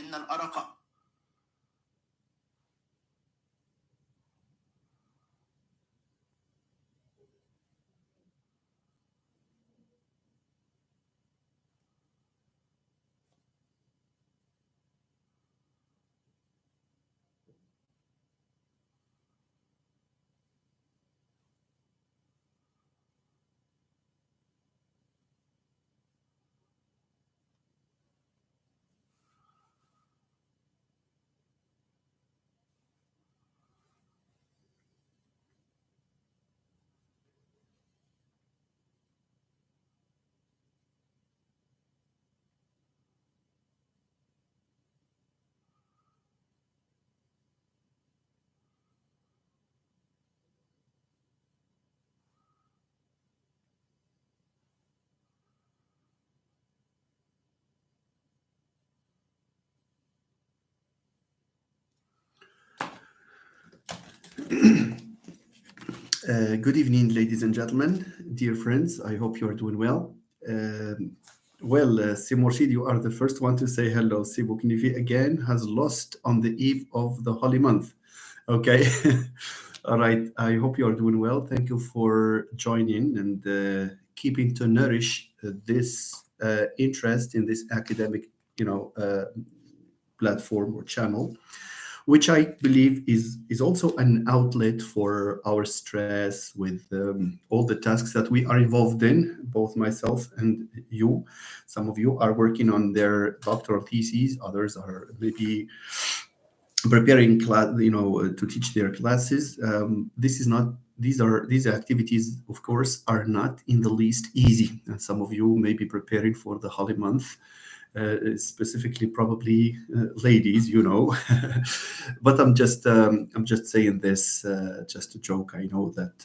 إن الأرق Good evening, ladies and gentlemen, dear friends. I hope you are doing well. Si Morshid, you are the first one to say hello. Si Buknifi again has lost on the eve of the holy month. Okay. All right. I hope you are doing well. Thank you for joining and keeping to nourish this interest in this academic, platform or channel, which I believe is also an outlet for our stress with all the tasks that we are involved in, both myself and you. Some of you are working on their doctoral theses, others are maybe preparing class, to teach their classes. This is not. These activities, of course, are not in the least easy. And some of you may be preparing for the holy month, specifically probably ladies, but I'm just saying this just a joke. I know that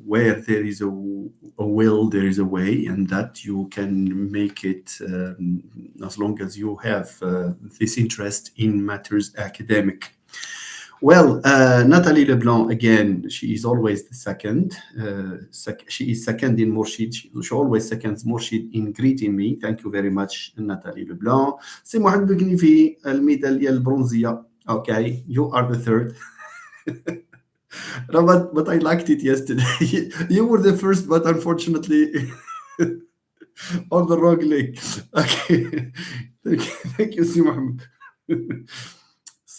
where there is a will, there is a way, and that you can make it as long as you have this interest in matters academic. Well, Nathalie Leblanc, again, she is always the second. She is second in Morshid. She always seconds Morshid in greeting me. Thank you very much, Nathalie Leblanc. سي محمد بقنيفي الميدالية البرونزية. Okay, you are the third. No, but I liked it yesterday. You were the first, but unfortunately on the wrong link. Okay. Thank you, سي محمد.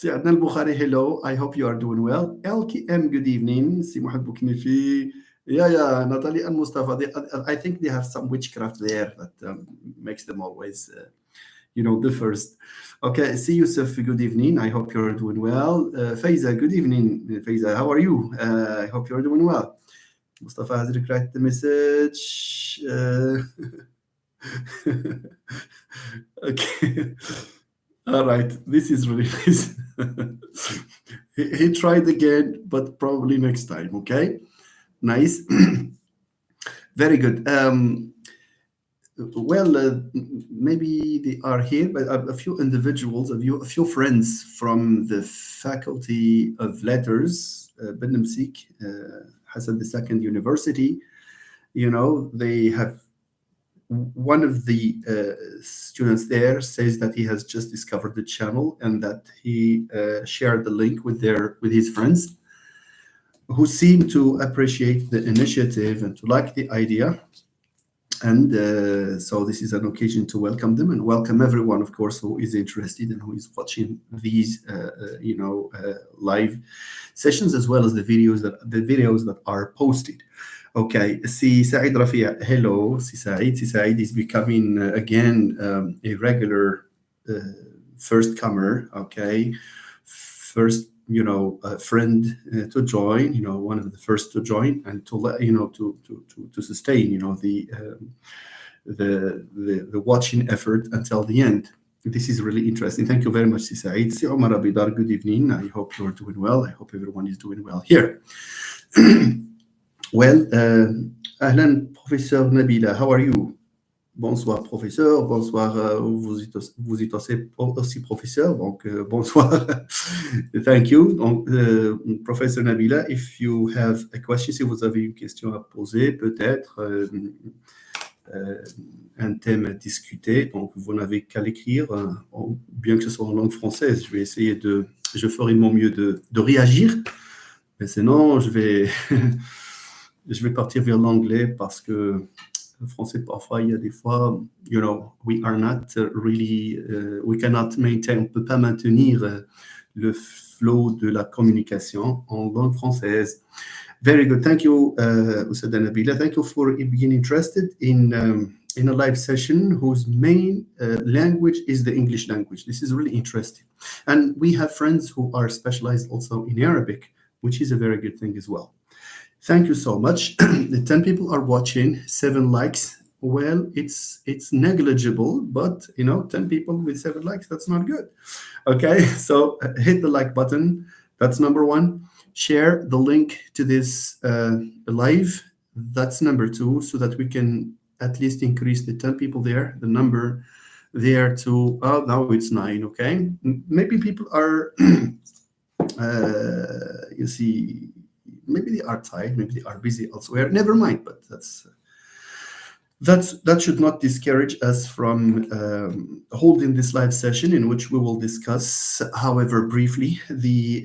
Adnan Bukhari, hello. I hope you are doing well. LKM, good evening. Si Mohad Buknifi. Yeah, Natalie and Mustafa. I think they have some witchcraft there that makes them always, the first. Okay, see Yusuf, good evening. I hope you're doing well. Faiza, good evening. Faiza, how are you? I hope you're doing well. Mustafa has replied the message. Okay. All right, this is really nice. He tried again, but probably next time. Okay, nice. Very good. Maybe they are here, but a few individuals, a few friends from the Faculty of Letters, Ben Msik, Hassan II University. They have one of the students there says that he has just discovered the channel and that he shared the link with his friends, who seem to appreciate the initiative and to like the idea. And so this is an occasion to welcome them and welcome everyone, of course, who is interested and who is watching these, live sessions, as well as the videos that are posted. Okay, Si Said Rafia, hello, Si Said. Si Said is becoming again a regular first comer. Okay, first friend to join. One of the first to join and to let to sustain the watching effort until the end. This is really interesting. Thank you very much, Si Said. Si Omar Abidar, good evening. I hope you're doing well. I hope everyone is doing well here. Well, Ahlan, Professeur Nabila, how are you? Bonsoir, professeur. Bonsoir, vous êtes aussi professeur. Donc, bonsoir. Thank you. Donc, Professor Nabila, if you have a question, si vous avez une question à poser, peut-être, un thème à discuter. Donc, vous n'avez qu'à l'écrire, bien que ce soit en langue française. Je ferai de mon mieux de réagir. Mais sinon, je vais partir vers l'anglais parce que le français, parfois, il y a des fois, we are not really, we cannot maintain, on ne peut pas maintenir le flow de la communication en langue française. Very good. Thank you, Ustad Nabila. Thank you for being interested in a live session whose main language is the English language. This is really interesting. And we have friends who are specialized also in Arabic, which is a very good thing as well. Thank you so much. The 10 people are watching, 7 likes. Well, it's negligible, but 10 people with 7 likes, that's not good. Okay, so hit the like button. That's number 1. Share the link to this live. That's number 2, so that we can at least increase the 10 people there, the number there to, now it's 9, okay? Maybe people are, you see, maybe they are tired, maybe they are busy elsewhere. Never mind, but that should not discourage us from holding this live session in which we will discuss, however briefly, the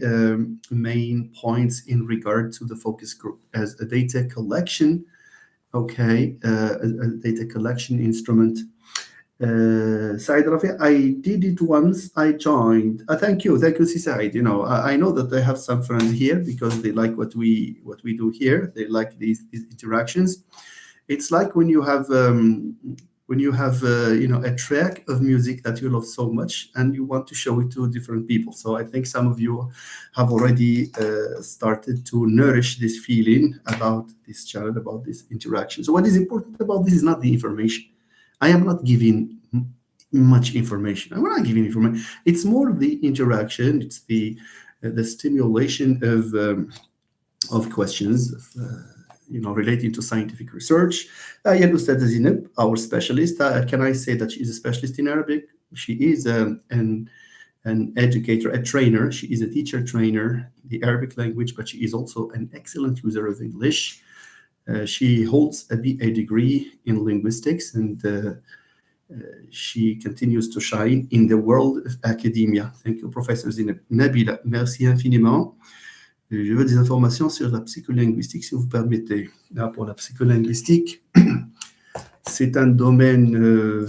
main points in regard to the focus group as a data collection, okay, a data collection instrument. Said Rafi, I did it once. I joined. Thank you, Si Said. I know that I have some friends here because they like what we do here. They like these interactions. It's like when you have a track of music that you love so much and you want to show it to different people. So I think some of you have already started to nourish this feeling about this channel, about this interaction. So what is important about this is not the information. I am not giving much information. I'm not giving information. It's more the interaction. It's the stimulation of questions, relating to scientific research. Yet Ustad Zineb, our specialist, can I say that she's a specialist in Arabic? She is an educator, a trainer. She is a teacher trainer in the Arabic language, but she is also an excellent user of English. She holds a BA degree in linguistics, and she continues to shine in the world of academia. Thank you, Professor Zineb. Nabila, merci infiniment. Je veux des informations sur la psycholinguistique, si vous permettez. Là, pour la psycholinguistique, c'est un domaine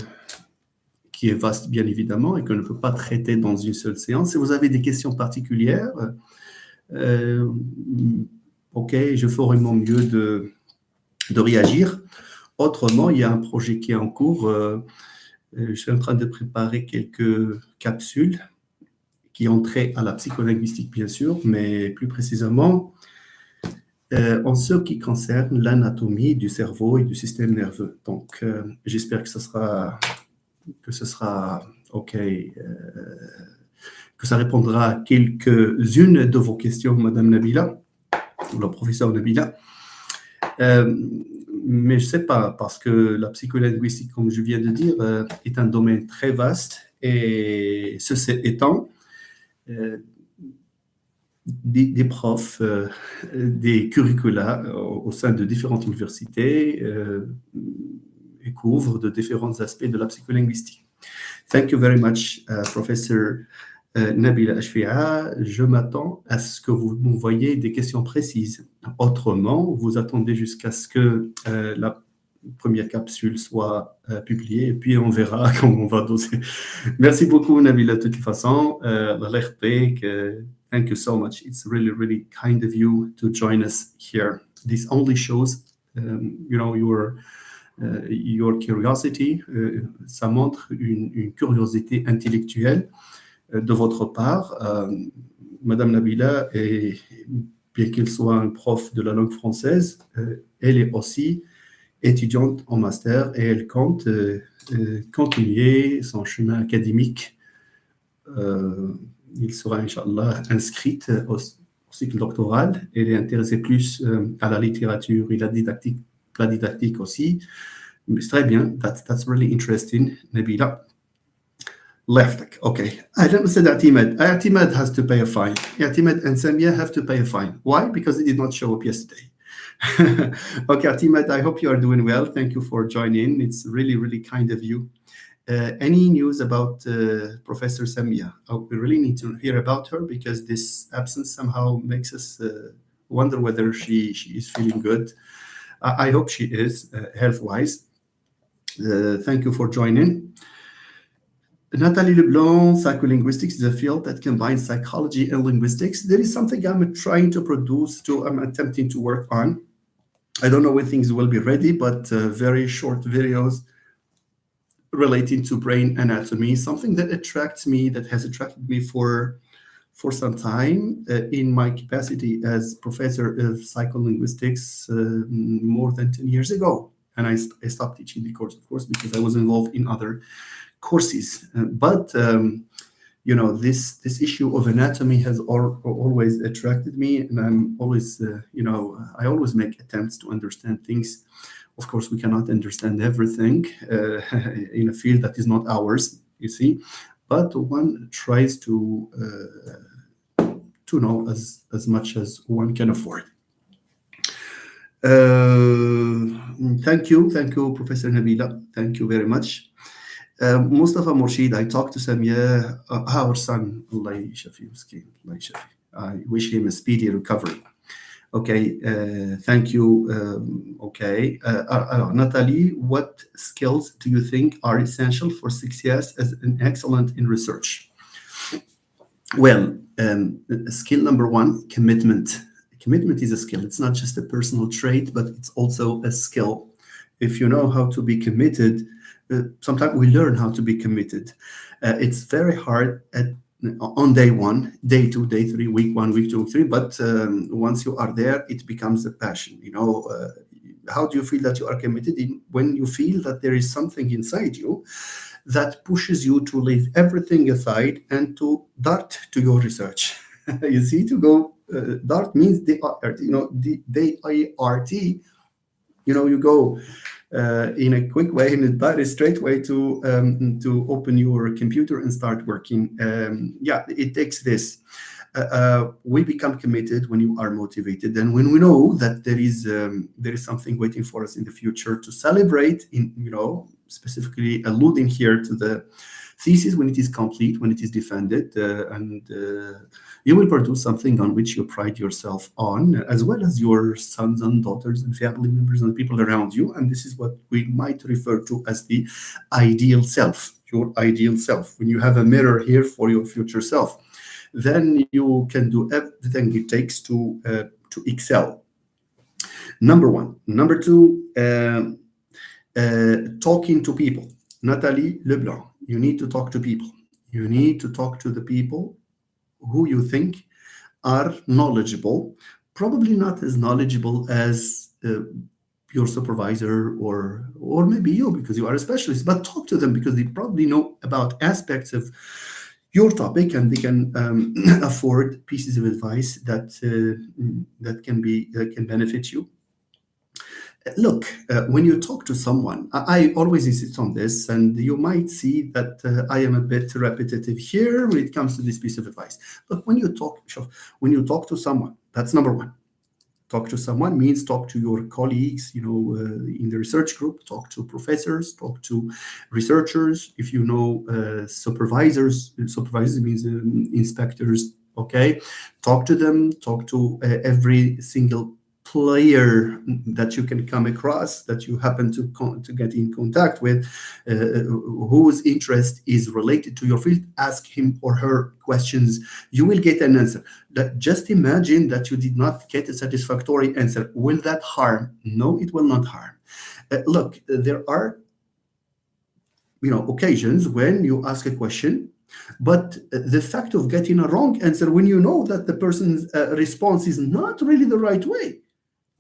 qui est vaste, bien évidemment, et qu'on ne peut pas traiter dans une seule séance. Si vous avez des questions particulières, ok, je ferai mon mieux de réagir. Autrement, il y a un projet qui est en cours. Je suis en train de préparer quelques capsules qui ont trait à la psycholinguistique, bien sûr, mais plus précisément en ce qui concerne l'anatomie du cerveau et du système nerveux. Donc, j'espère que ce sera OK, que ça répondra à quelques-unes de vos questions, Madame Nabila, ou la professeure Nabila. Mais je ne sais pas, parce que la psycholinguistique, comme je viens de dire, est un domaine très vaste, et ceci étant, des profs, des curricula au sein de différentes universités et couvrent de différents aspects de la psycholinguistique. Thank you very much, Professor Nabila Ashfia. Je m'attends à ce que vous m'envoyiez des questions précises. Autrement, vous attendez jusqu'à ce que la première capsule soit publiée, et puis on verra comment on va doser. Merci beaucoup, Nabila, de toute façon. Thank you so much. It's really, really kind of you to join us here. This only shows, your curiosity. Ça montre une curiosité intellectuelle de votre part. Madame Nabila, bien qu'elle soit un prof de la langue française, elle est aussi étudiante en master, et elle compte continuer son chemin académique. Il sera, Inch'Allah, inscrite au cycle doctoral. Elle est intéressée plus à la littérature et la didactique aussi. Mais c'est très bien. That's really interesting, Nabila. Left. Okay. I don't say that Atimad has to pay a fine. Atimad and Samia have to pay a fine. Why? Because they did not show up yesterday. Okay, Atimat, I hope you are doing well. Thank you for joining. It's really, really kind of you. Any news about Professor Samia? We really need to hear about her because this absence somehow makes us wonder whether she is feeling good. I hope she is health wise. Thank you for joining. Nathalie Leblanc, psycholinguistics is a field that combines psychology and linguistics. There is something I'm trying to produce, I'm attempting to work on. I don't know when things will be ready, but very short videos relating to brain anatomy, something that attracts me, that has attracted me for some time in my capacity as professor of psycholinguistics more than 10 years ago. And I stopped teaching the course, of course, because I was involved in other courses. But this issue of anatomy has always attracted me, and I'm always, I always make attempts to understand things. Of course, we cannot understand everything in a field that is not ours, you see, but one tries to know as much as one can afford. Thank you, Professor Nabila. Thank you very much. Mustafa Murshid, I talked to Samia, our son, Allah يشفيه مسكين, Allah يشفيه. I wish him a speedy recovery. Okay, thank you. Natalie, what skills do you think are essential for success as an excellent in research? Well, skill number one, commitment. Commitment is a skill. It's not just a personal trait, but it's also a skill. If you know how to be committed, sometimes we learn how to be committed. It's very hard on day one, day two, day three, week one, week two, three. But once you are there, it becomes a passion. How do you feel that you are committed? When you feel that there is something inside you that pushes you to leave everything aside and to dart to your research. You see, to go dart means D-A-R-T, D-A-R-T. You go in a quick way, in a very straight way to open your computer and start working. It takes this. We become committed when you are motivated, and when we know that there is something waiting for us in the future to celebrate. Specifically alluding here to the thesis when it is complete, when it is defended, and you will produce something on which you pride yourself on, as well as your sons and daughters and family members and people around you. And this is what we might refer to as the ideal self, your ideal self. When you have a mirror here for your future self, then you can do everything it takes to excel. Number one. Number two, talking to people. Nathalie Leblanc, you need to talk to people. You need to talk to the people who you think are knowledgeable, probably not as knowledgeable as your supervisor or maybe you, because you are a specialist, but talk to them because they probably know about aspects of your topic, and they can afford pieces of advice that can benefit you. Look, when you talk to someone, I always insist on this, and you might see that I am a bit repetitive here when it comes to this piece of advice. But when you talk to someone, that's number one. Talk to someone means talk to your colleagues, in the research group, talk to professors, talk to researchers. If you know supervisors means inspectors, okay? Talk to them, talk to every single player that you can come across, that you happen to get in contact with, whose interest is related to your field. Ask him or her questions. You will get an answer. Just imagine that you did not get a satisfactory answer. Will that harm? No, it will not harm. Look, there are occasions when you ask a question, but the fact of getting a wrong answer, when you know that the person's response is not really the right way,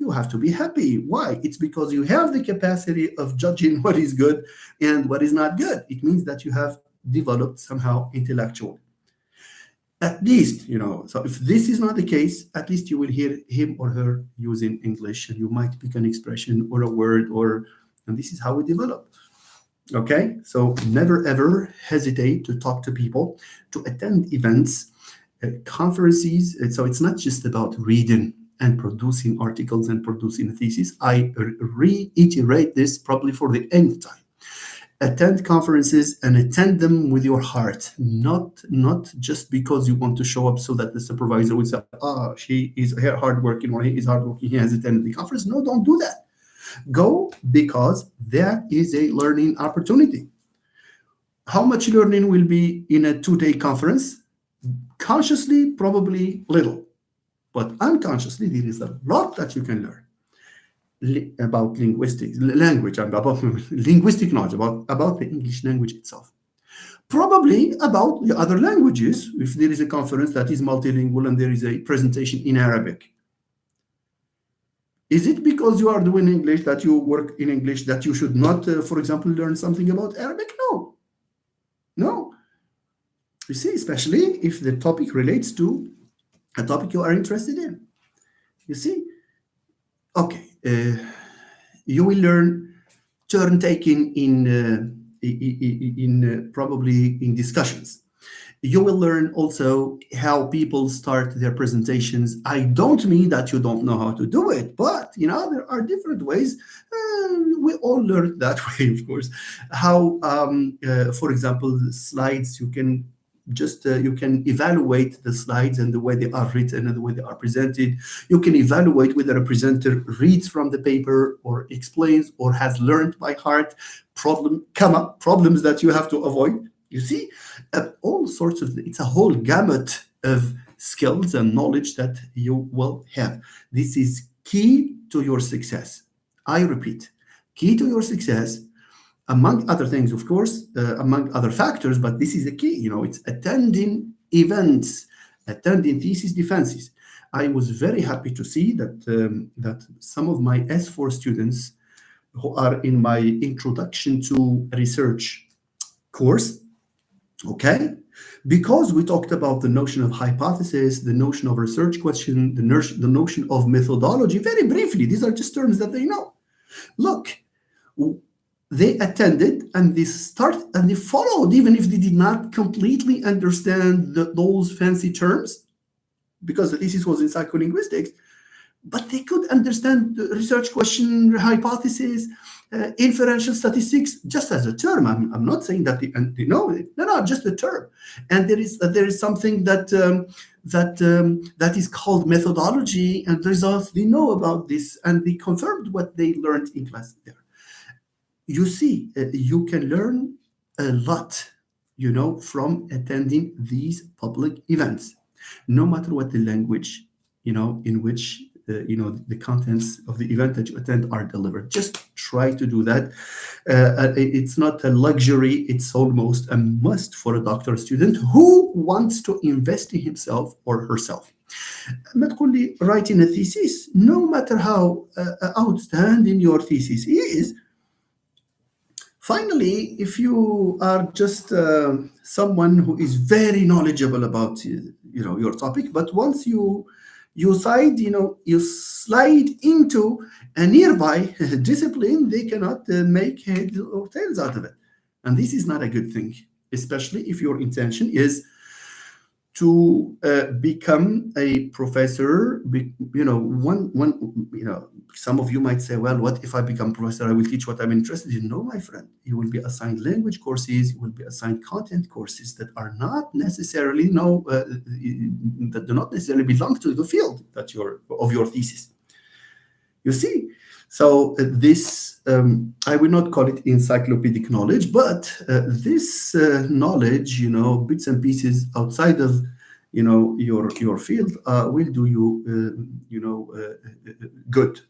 you have to be happy. Why? It's because you have the capacity of judging what is good and what is not good. It means that you have developed somehow intellectual. At least, so if this is not the case, at least you will hear him or her using English, and you might pick an expression or a word, and this is how we develop. Okay? So never ever hesitate to talk to people, to attend events, conferences. So it's not just about reading. and producing articles and producing a thesis. I reiterate this probably for the nth time. Attend conferences and attend them with your heart, not just because you want to show up so that the supervisor will say, "Ah, she is hardworking or he is hardworking. He has attended the conference." No, don't do that. Go because that is a learning opportunity. How much learning will be in a 2 day conference? Consciously, probably little, but unconsciously, there is a lot that you can learn about linguistics, language, and about linguistic knowledge, about the English language itself. Probably about the other languages, if there is a conference that is multilingual and there is a presentation in Arabic. Is it because you are doing English that you work in English that you should not, for example, learn something about Arabic? No, no. You see, especially if the topic relates to a topic you are interested in. You see, okay, you will learn turn taking in probably in discussions. You will learn also how people start their presentations. I don't mean that you don't know how to do it, but there are different ways. We all learned that way, of course. How, for example, the slides, you can evaluate the slides and the way they are written and the way they are presented. You can evaluate whether a presenter reads from the paper or explains or has learned by heart problems that you have to avoid. You see, all sorts of, it's a whole gamut of skills and knowledge that you will have. This is key to your success. I repeat, key to your success, among other things, of course, among other factors, but this is the key. It's attending events, attending thesis defenses. I was very happy to see that some of my S4 students who are in my introduction to research course, okay, because we talked about the notion of hypothesis, the notion of research question, the notion of methodology, very briefly. These are just terms that they know. Look, they attended and they followed, even if they did not completely understand those fancy terms, because the thesis was in psycholinguistics, but they could understand the research question, hypothesis, inferential statistics, just as a term. I'm not saying that they know it. No, just a term. And there is something that is called methodology and results. They know about this and they confirmed what they learned in class there. You see, you can learn a lot, from attending these public events, no matter what the language, in which, the contents of the event that you attend are delivered. Just try to do that. It's not a luxury. It's almost a must for a doctoral student who wants to invest in himself or herself. ما تقول لي writing a thesis, no matter how outstanding your thesis is. Finally, if you are just someone who is very knowledgeable about your topic, but once you slide into a nearby discipline, they cannot make heads or tails out of it, and this is not a good thing, especially if your intention is to become a professor. Some of you might say, well, what if I become professor? I will teach what I'm interested in. No, my friend, you will be assigned language courses, you will be assigned content courses that are not necessarily, that do not necessarily belong to the field of your thesis. You see? So this, I will not call it encyclopedic knowledge, but this knowledge, bits and pieces outside of, your field will do you, good.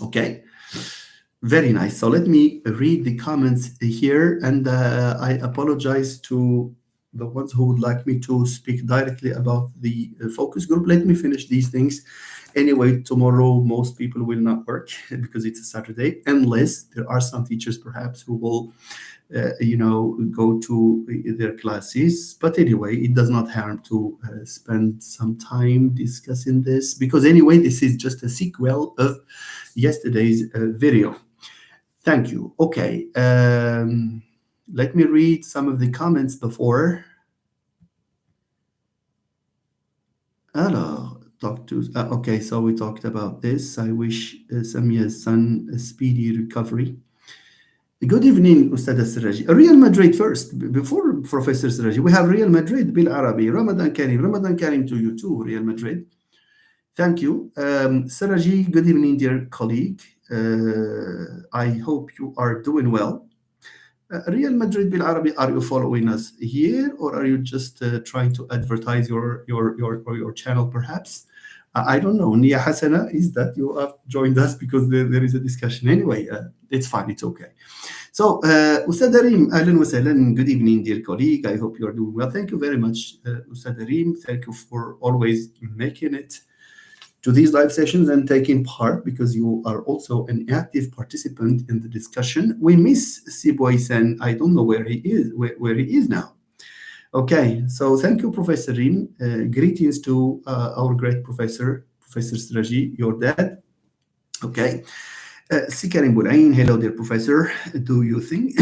Okay, very nice. So let me read the comments here, and I apologize to the ones who would like me to speak directly about the focus group. Let me finish these things. Anyway, tomorrow most people will not work because it's a Saturday, unless there are some teachers perhaps who will, go to their classes. But anyway, it does not harm to spend some time discussing this, because anyway, this is just a sequel of yesterday's video. Thank you. Okay, let me read some of the comments before. Alors, talk to. Okay, so we talked about this. I wish Samia's son a speedy recovery. Good evening, Ustad Siraji. Real Madrid first, before Professor Siraji. We have Real Madrid, Bil Arabi. Ramadan Kareem. Ramadan Kareem to you too, Real Madrid. Thank you. Siraji, good evening, dear colleague. I hope you are doing well. Real Madrid Bil Arabi, are you following us here, or are you just trying to advertise your channel, perhaps? I don't know. Nia Hasana, is that you have joined us because there is a discussion? Anyway, it's fine. It's okay. So, Ustad Arim, Ahlan wa sahlan. Good evening, dear colleague. I hope you are doing well. Thank you very much, Ustad Arim. Thank you for always making it to these live sessions and taking part, because you are also an active participant in the discussion. We miss Siboy-san. I don't know where he is, where he is now. Okay, so thank you, Professor Rim. Greetings to our great professor, Professor Siraji, your dad. Okay. Sikarim Bulain, hello, dear professor. Do you think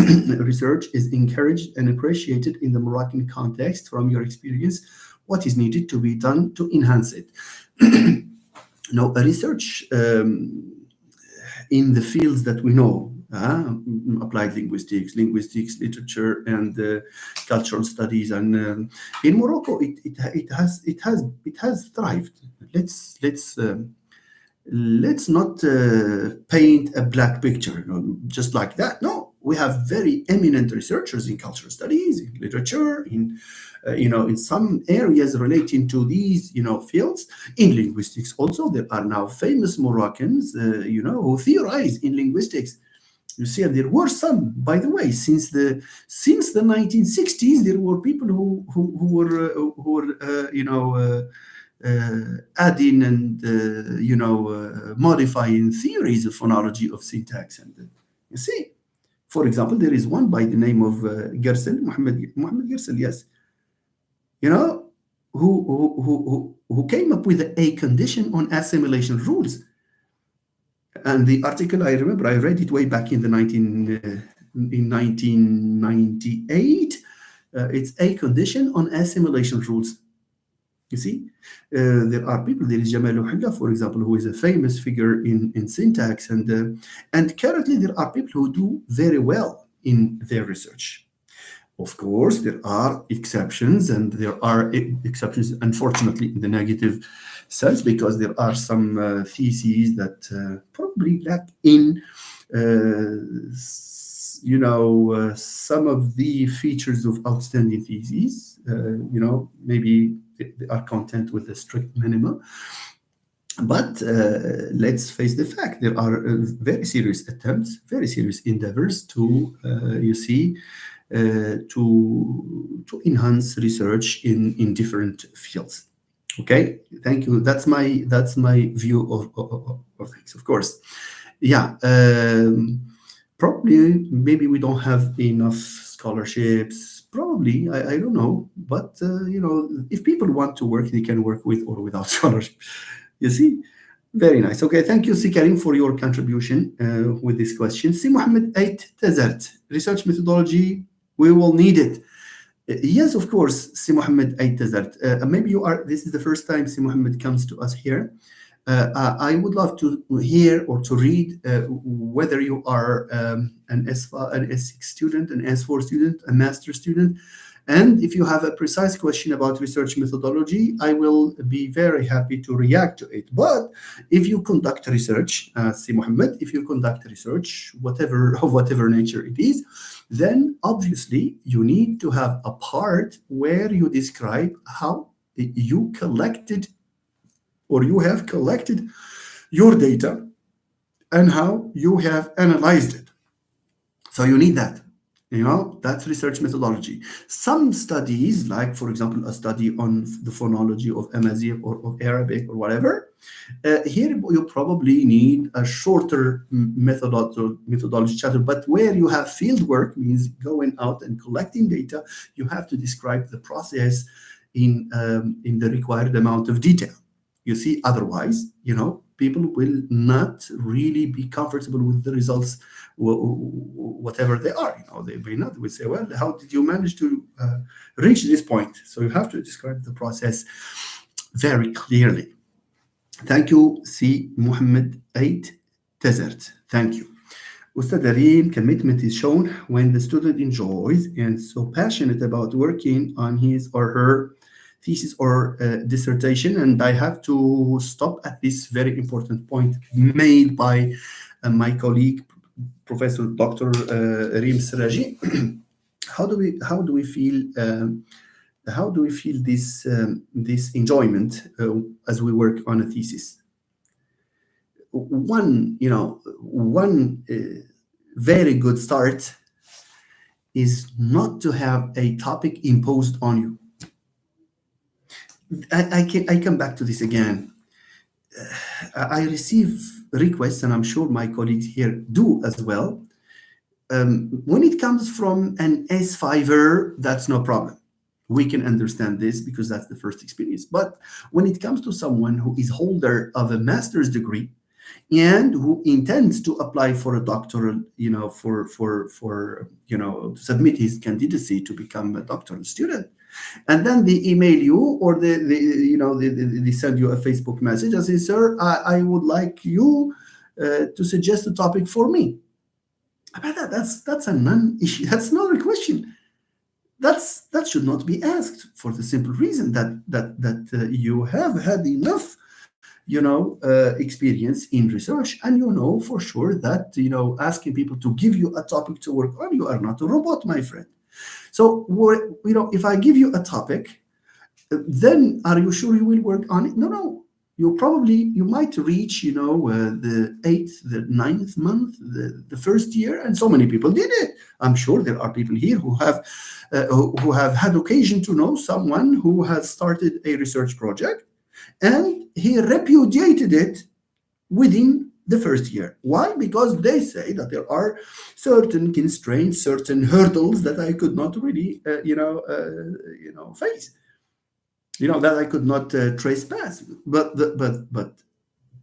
research is encouraged and appreciated in the Moroccan context from your experience? What is needed to be done to enhance it? No, research in the fields that we know, applied linguistics, literature, and cultural studies, and in Morocco, it has thrived. Let's not paint a black picture, just like that. No, we have very eminent researchers in cultural studies, in literature, in some areas relating to these, fields. In linguistics also, there are now famous Moroccans, who theorize in linguistics. You see, and there were some, by the way, since the 1960s, there were people who were adding and modifying theories of phonology, of syntax, and you see, for example, there is one by the name of Gersel, Mohammed Gersel, yes, who came up with a condition on assimilation rules. And the article, I remember, I read it way back in 1998. It's a condition on assimilation rules. You see, there are people. There is Jamal Hilla, for example, who is a famous figure in syntax, and currently there are people who do very well in their research. Of course, there are exceptions, and there are exceptions, unfortunately, in the negative sense, because there are some theses that probably lack in, some of the features of outstanding theses. Maybe they are content with a strict minima. But let's face the fact, there are very serious attempts, very serious endeavors to, to enhance research in different fields. Okay, thank you. That's my view of things. Of course, yeah. Probably, maybe we don't have enough scholarships. Probably, I don't know. But if people want to work, they can work with or without scholarship. You see, very nice. Okay, thank you, Sikarim, for your contribution with this question. Si Mohammed 8 Tazart, research methodology. We will need it. Yes, of course, Si Mohammed 8 Tazart. Maybe this is the first time Si Mohammed comes to us here. I would love to hear or to read whether you are an S6 student, an S4 student, a master student. And if you have a precise question about research methodology, I will be very happy to react to it. But if you conduct research, Si Mohammed, if you conduct research, of whatever nature it is, then obviously you need to have a part where you describe how you collected or you have collected your data and how you have analyzed it. So you need that. That's research methodology. Some studies, like, for example, a study on the phonology of Amazigh or of Arabic or whatever, here you probably need a shorter methodology chapter. But where you have field work, means going out and collecting data, you have to describe the process in the required amount of detail. You see, otherwise, people will not really be comfortable with the results, whatever they are. They may not. They will say, well, how did you manage to reach this point? So you have to describe the process very clearly. Thank you, C. Muhammad 8 Desert. Thank you. Ustad Areen, commitment is shown when the student enjoys and so passionate about working on his or her thesis or dissertation. And I have to stop at this very important point made by my colleague, Professor Dr. Reem Siraji. How do we feel how do we feel this enjoyment as we work on a thesis? One very good start is not to have a topic imposed on you. I come back to this again. I receive requests, and I'm sure my colleagues here do as well. When it comes from an S5er, that's no problem. We can understand this because that's the first experience. But when it comes to someone who is holder of a master's degree and who intends to apply for a doctoral, to submit his candidacy to become a doctoral student, and then they email you or they send you a Facebook message and say, "Sir, I would like you to suggest a topic for me." But that's a non-issue. That's not a question. That should not be asked for the simple reason that you have had enough experience in research, and you know for sure that asking people to give you a topic to work on, you are not a robot, my friend. So if I give you a topic, then are you sure you will work on it? No. You might reach the eighth, the ninth month, the first year, and so many people did it. I'm sure there are people here who have had occasion to know someone who has started a research project and he repudiated it within the first year. Why? Because they say that there are certain constraints, certain hurdles that I could not really, face. That I could not trace past. But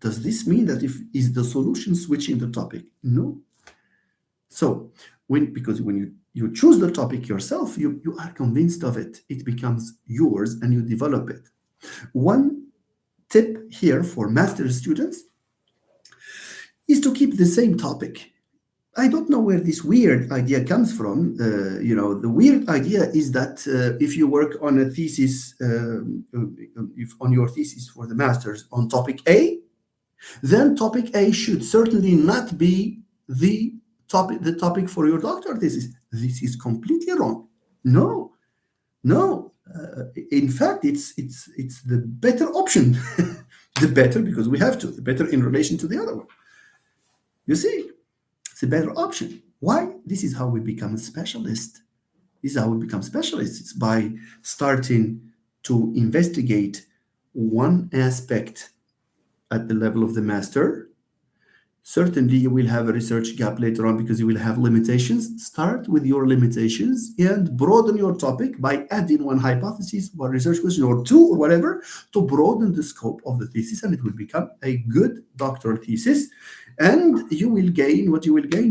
does this mean that if is the solution switching the topic? No. So because when you choose the topic yourself, you are convinced of it. It becomes yours and you develop it. One tip here for master's students is to keep the same topic. I don't know where this weird idea comes from. The weird idea is that if you work on a thesis, if on your thesis for the master's on topic A, then topic A should certainly not be the topic for your doctoral thesis. This is completely wrong. No, no. In fact, it's the better option. The better because we have to. The better in relation to the other one. You see, it's a better option. Why? This is how we become a specialist. This is how we become specialists. It's by starting to investigate one aspect at the level of the master. Certainly, you will have a research gap later on because you will have limitations. Start with your limitations and broaden your topic by adding one hypothesis, one research question, or two, or whatever, to broaden the scope of the thesis, and it will become a good doctoral thesis. And what you will gain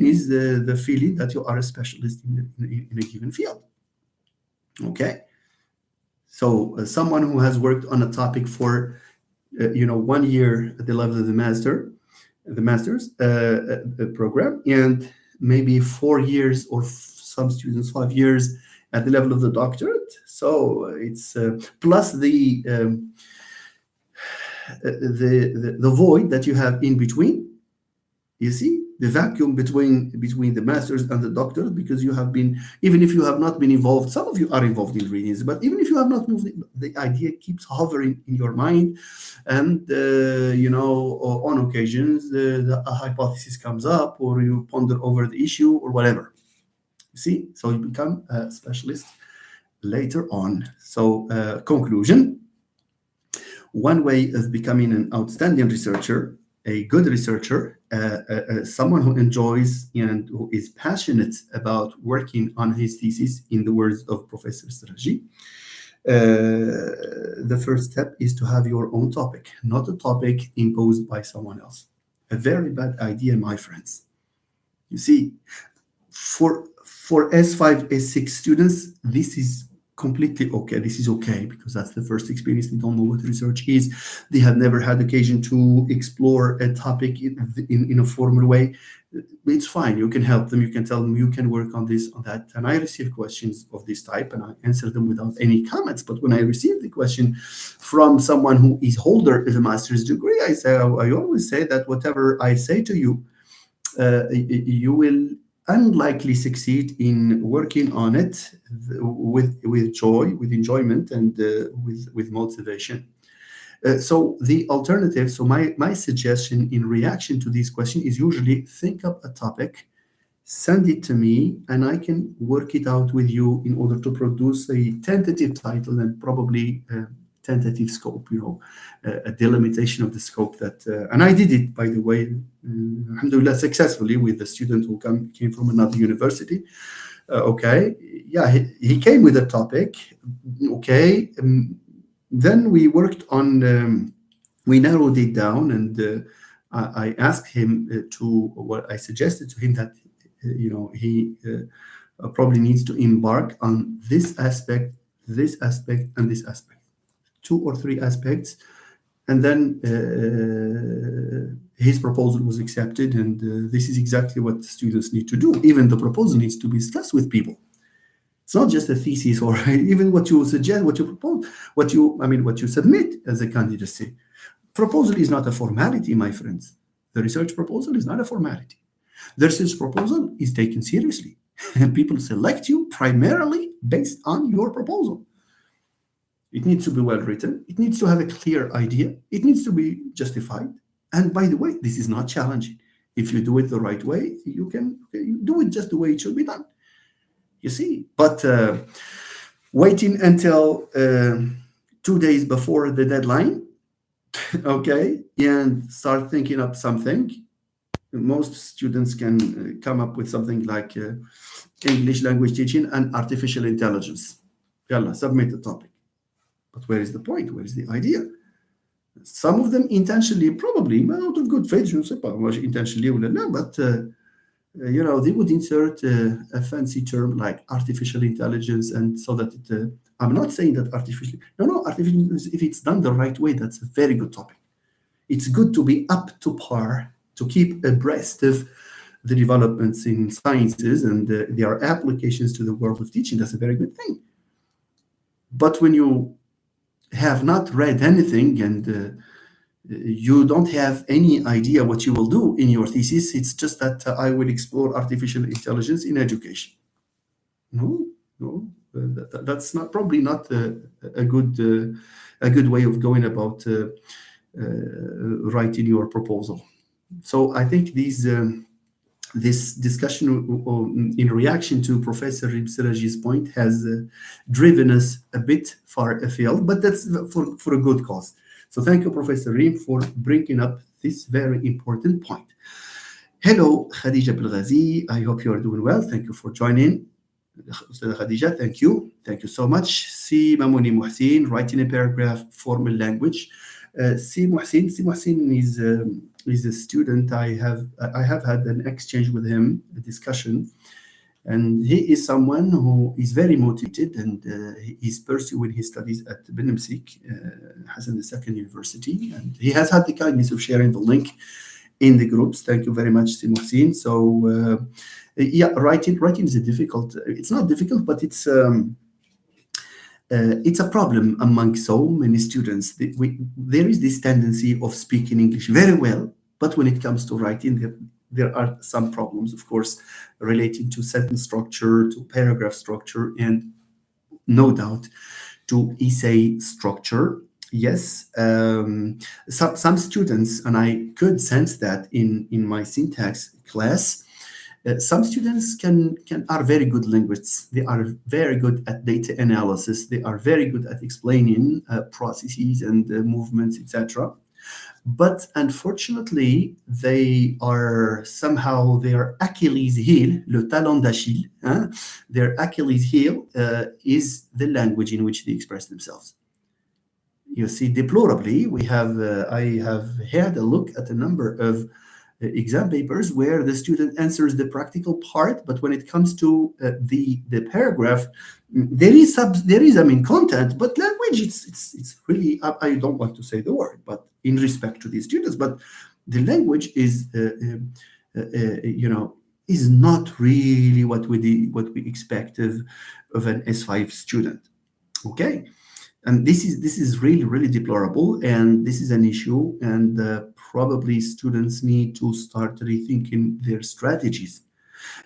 is the feeling that you are a specialist in a given field. Okay? So, someone who has worked on a topic for 1 year at the level of the master's program, and maybe 4 years, or some students 5 years at the level of the doctorate. So it's plus the void that you have in between. You see the vacuum between the masters and the doctorate, because you have been, even if you have not been involved, some of you are involved in readings, but even if you have not moved, the idea keeps hovering in your mind, and on occasions a hypothesis comes up, or you ponder over the issue, or whatever. You see, so you become a specialist later on. So conclusion: one way of becoming an outstanding researcher, a good researcher, someone who enjoys and who is passionate about working on his thesis, in the words of Professor Siraji, the first step is to have your own topic, not a topic imposed by someone else. A very bad idea, my friends. You see, for S5, S6 students, this is completely okay. This is okay because that's the first experience. They don't know what research is. They have never had occasion to explore a topic in a formal way. It's fine. You can help them. You can tell them you can work on this, on that. And I receive questions of this type and I answer them without any comments. But when I receive the question from someone who is holder of a master's degree, I always say that whatever I say to you, you will unlikely succeed in working on it with joy, with enjoyment, and with motivation. So the alternative, so my suggestion in reaction to this question is usually think up a topic, send it to me, and I can work it out with you in order to produce a tentative title and probably a tentative scope, a delimitation of the scope that, and I did it, by the way, alhamdulillah, successfully with a student who came from another university. Okay, yeah, he came with a topic. Okay, then we worked on, we narrowed it down, and I asked him I suggested to him that he probably needs to embark on this aspect, and this aspect, 2 or 3 aspects, and then his proposal was accepted, and this is exactly what students need to do. Even the proposal needs to be discussed with people. It's not just a thesis or even what you suggest, what you propose, what you submit as a candidacy. Proposal is not a formality, my friends. The research proposal is not a formality. The research proposal is taken seriously. And people select you primarily based on your proposal. It needs to be well written. It needs to have a clear idea. It needs to be justified. And by the way, this is not challenging. If you do it the right way, you do it just the way it should be done. You see, but waiting until 2 days before the deadline, okay, and start thinking up something. Most students can come up with something like English language teaching and artificial intelligence. Yalla, submit the topic. But where is the point? Where is the idea? Some of them intentionally, probably out of good faith, je ne sais pas, intentionally or not, but they would insert a fancy term like artificial intelligence, and so that I'm not saying that artificial intelligence, if it's done the right way, that's a very good topic. It's good to be up to par, to keep abreast of the developments in sciences and their applications to the world of teaching. That's a very good thing. But when you have not read anything and you don't have any idea what you will do in your thesis, it's just that I will explore artificial intelligence in education. No, that's probably not a good way of going about writing your proposal. So I think this discussion in reaction to Professor Siraji's point has driven us a bit far afield, but that's for a good cause. So thank you, Professor Reem, for bringing up this very important point. Hello, Khadija Belghazi. I hope you are doing well. Thank you for joining. Khadija, thank you. Thank you so much. Si Mamouni Muhsin, writing a paragraph, formal language. Si Muhsin is a student. I have had an exchange with him, a discussion, and he is someone who is very motivated, and he is pursuing his studies at Benamsik, Hassan II University, and he has had the kindness of sharing the link in the groups. Thank you very much, Si Muhsin. So yeah, writing is difficult. It's not difficult, but it's a problem among so many students. There is this tendency of speaking English very well, but when it comes to writing, there are some problems, of course, relating to sentence structure, to paragraph structure, and no doubt to essay structure. Yes, some students, and I could sense that in my syntax class, some students are very good linguists. They are very good at data analysis. They are very good at explaining processes and movements, etc. But unfortunately, their Achilles heel, le talon d'Achille, their Achilles heel is the language in which they express themselves. You see, deplorably, I have had a look at a number of exam papers where the student answers the practical part, but when it comes to the paragraph, there is, I mean, content, but language, it's really, I don't want to say the word, but in respect to these students, but the language is you know, is not really what we expect of an S5 student. Okay, and this is really really deplorable, and this is an issue, and probably students need to start rethinking their strategies.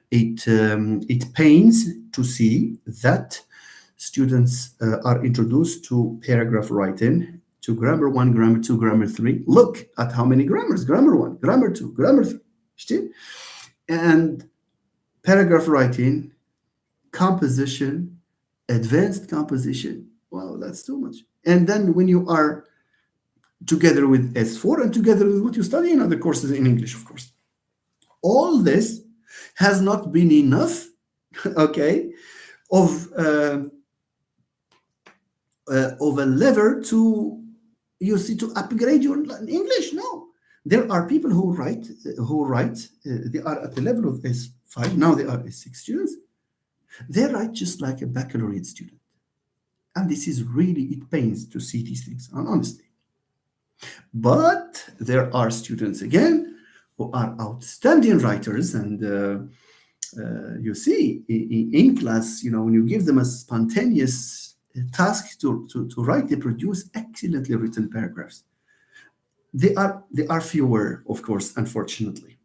It pains to see that students are introduced to paragraph writing, to grammar one, grammar two, grammar three. Look at how many grammars: grammar one, grammar two, grammar three. İşte, and paragraph writing, composition, advanced composition. Wow, that's too much. And then when you are together with S4 and together with what you study in other courses in English, of course, all this has not been enough, okay, of a lever to, you see, to upgrade your English. No, there are people who write they are at the level of S5 now, they are S6 students. They write just like a baccalaureate student, and this is really, it pains to see these things, honestly. But there are students again who are outstanding writers, and you see in class, you know, when you give them a spontaneous task to write, they produce excellently written paragraphs. They are fewer, of course, unfortunately.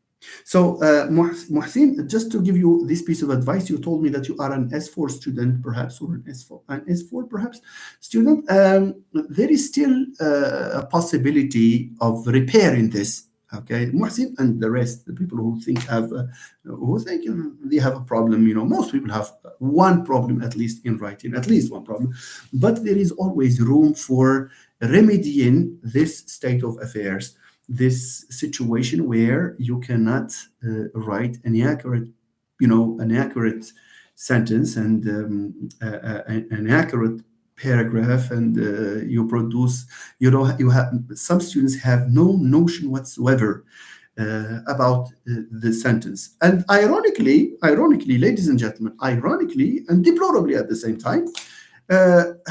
So, Muhsin, just to give you this piece of advice, you told me that you are an S4 student, perhaps, or an S4 perhaps student. There is still a possibility of repairing this. Okay, Muhsin and the rest, the people who think they have a problem. You know, most people have one problem at least in writing, at least one problem, but there is always room for remedying this state of affairs, this situation where you cannot write an accurate, an accurate sentence, and an accurate paragraph, and you have some students have no notion whatsoever about the sentence. And ironically, ladies and gentlemen, ironically and deplorably at the same time,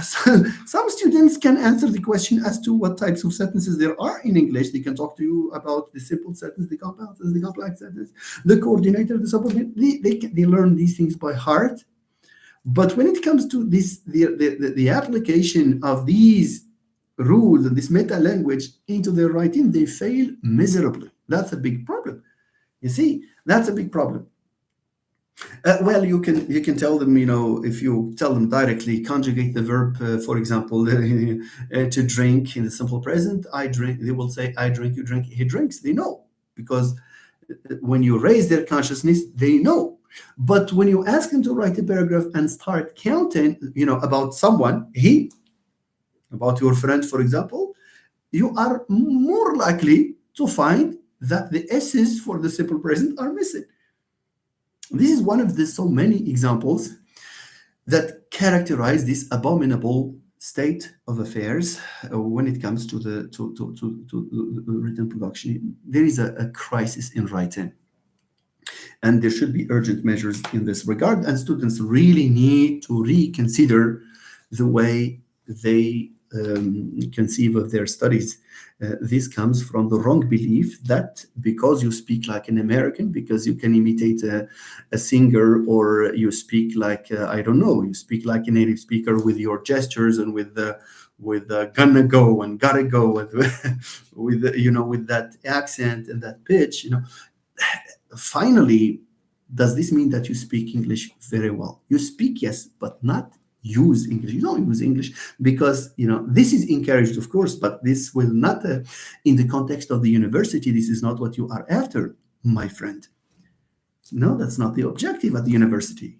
some students can answer the question as to what types of sentences there are in English. They can talk to you about the simple sentence, the compound sentence, the complex sentence, the coordinator, the subordinate. They learn these things by heart. But when it comes to this, the application of these rules and this meta language into their writing, they fail miserably. That's a big problem. You see, that's a big problem. Well, you can tell them, if you tell them directly, conjugate the verb, for example, to drink in the simple present. I drink. They will say, I drink, you drink, he drinks. They know, because when you raise their consciousness, they know. But when you ask them to write a paragraph and start counting, about someone, about your friend, for example, you are more likely to find that the S's for the simple present are missing. This is one of the so many examples that characterize this abominable state of affairs when it comes to the written production. There is a crisis in writing, and there should be urgent measures in this regard. And students really need to reconsider the way they conceive of their studies. This comes from the wrong belief that because you speak like an American, because you can imitate a singer, or you speak like, I don't know, you speak like a native speaker with your gestures and with gonna go and gotta go, and with that accent and that pitch, finally, does this mean that you speak English very well? You speak, yes, but not use English. You don't use English because, this is encouraged, of course, but this will not, in the context of the university, this is not what you are after, my friend. No, that's not the objective at the university.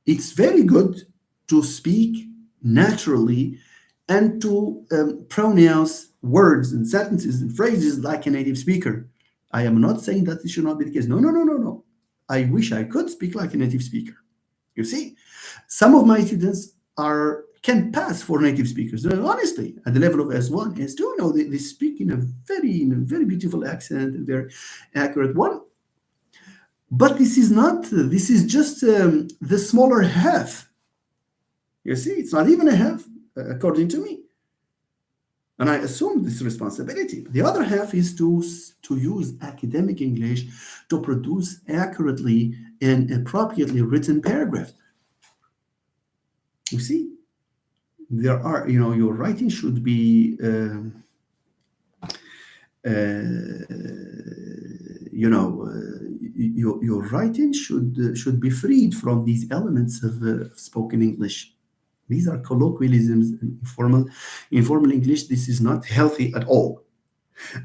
It's very good to speak naturally and to pronounce words and sentences and phrases like a native speaker. I am not saying that this should not be the case. No, no, no, no, no. I wish I could speak like a native speaker. You see, some of my students are can pass for native speakers. Honestly, at the level of S1, S2, they speak in a very beautiful accent, a very accurate one. But this is not, this is just the smaller half. You see, it's not even a half, according to me. And I assume this responsibility. The other half is to use academic English to produce accurately and appropriately written paragraphs. You see, there are, your writing should be, your writing should be freed from these elements of spoken English. These are colloquialisms and informal English. This is not healthy at all.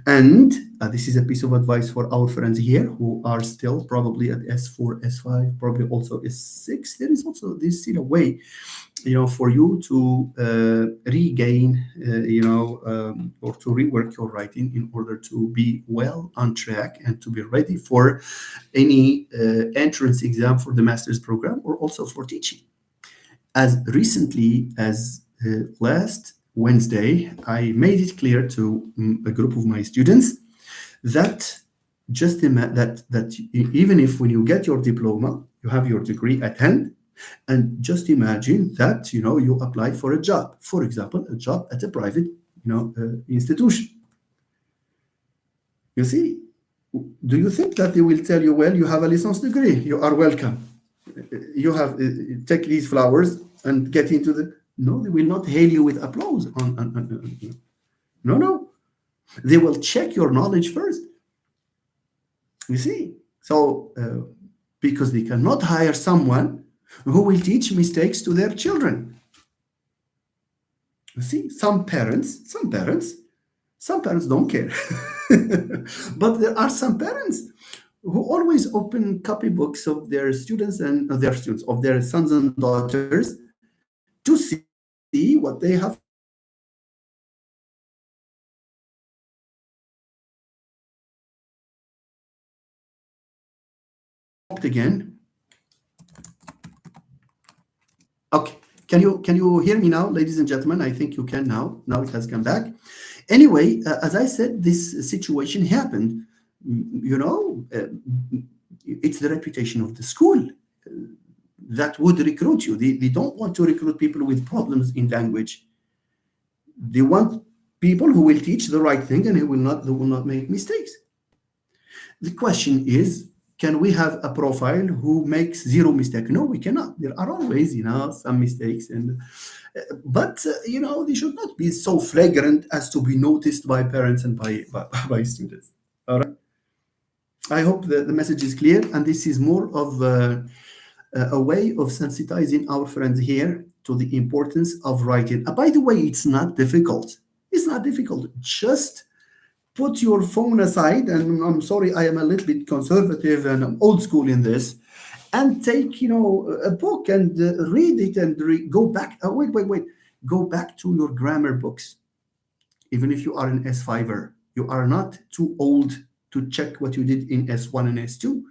And this is a piece of advice for our friends here who are still probably at S4, S5, probably also S6. There's still a way, for you to regain, or to rework your writing in order to be well on track and to be ready for any entrance exam for the master's program or also for teaching. As recently as last Wednesday, I made it clear to a group of my students that that even if when you get your diploma, you have your degree at hand, and just imagine that you applied for a job, for example, a job at a private institution. You see, do you think that they will tell you, well, you have a license degree, you are welcome, you have take these flowers and get into the? No, they will not hail you with applause. No, they will check your knowledge first. You see, so because they cannot hire someone who will teach mistakes to their children. You see, some parents don't care. But there are some parents who always open copybooks of their students and of their sons and daughters to see what they have copied. Again. Okay. Can you hear me now, ladies and gentlemen? I think you can now. Now it has come back. Anyway, as I said, this situation happened. It's the reputation of the school that would recruit you. They don't want to recruit people with problems in language. They want people who will teach the right thing and who will not make mistakes. The question is, can we have a profile who makes zero mistake? No, we cannot. There are always, some mistakes, but they should not be so flagrant as to be noticed by parents and by students. All right. I hope the message is clear, and this is more of a way of sensitizing our friends here to the importance of writing. By the way, it's not difficult. It's not difficult. Just put your phone aside, and I'm sorry, I am a little bit conservative and I'm old school in this, and take a book and read it and go back. Wait. Go back to your grammar books. Even if you are an S5er, you are not too old to check what you did in S1 and S2.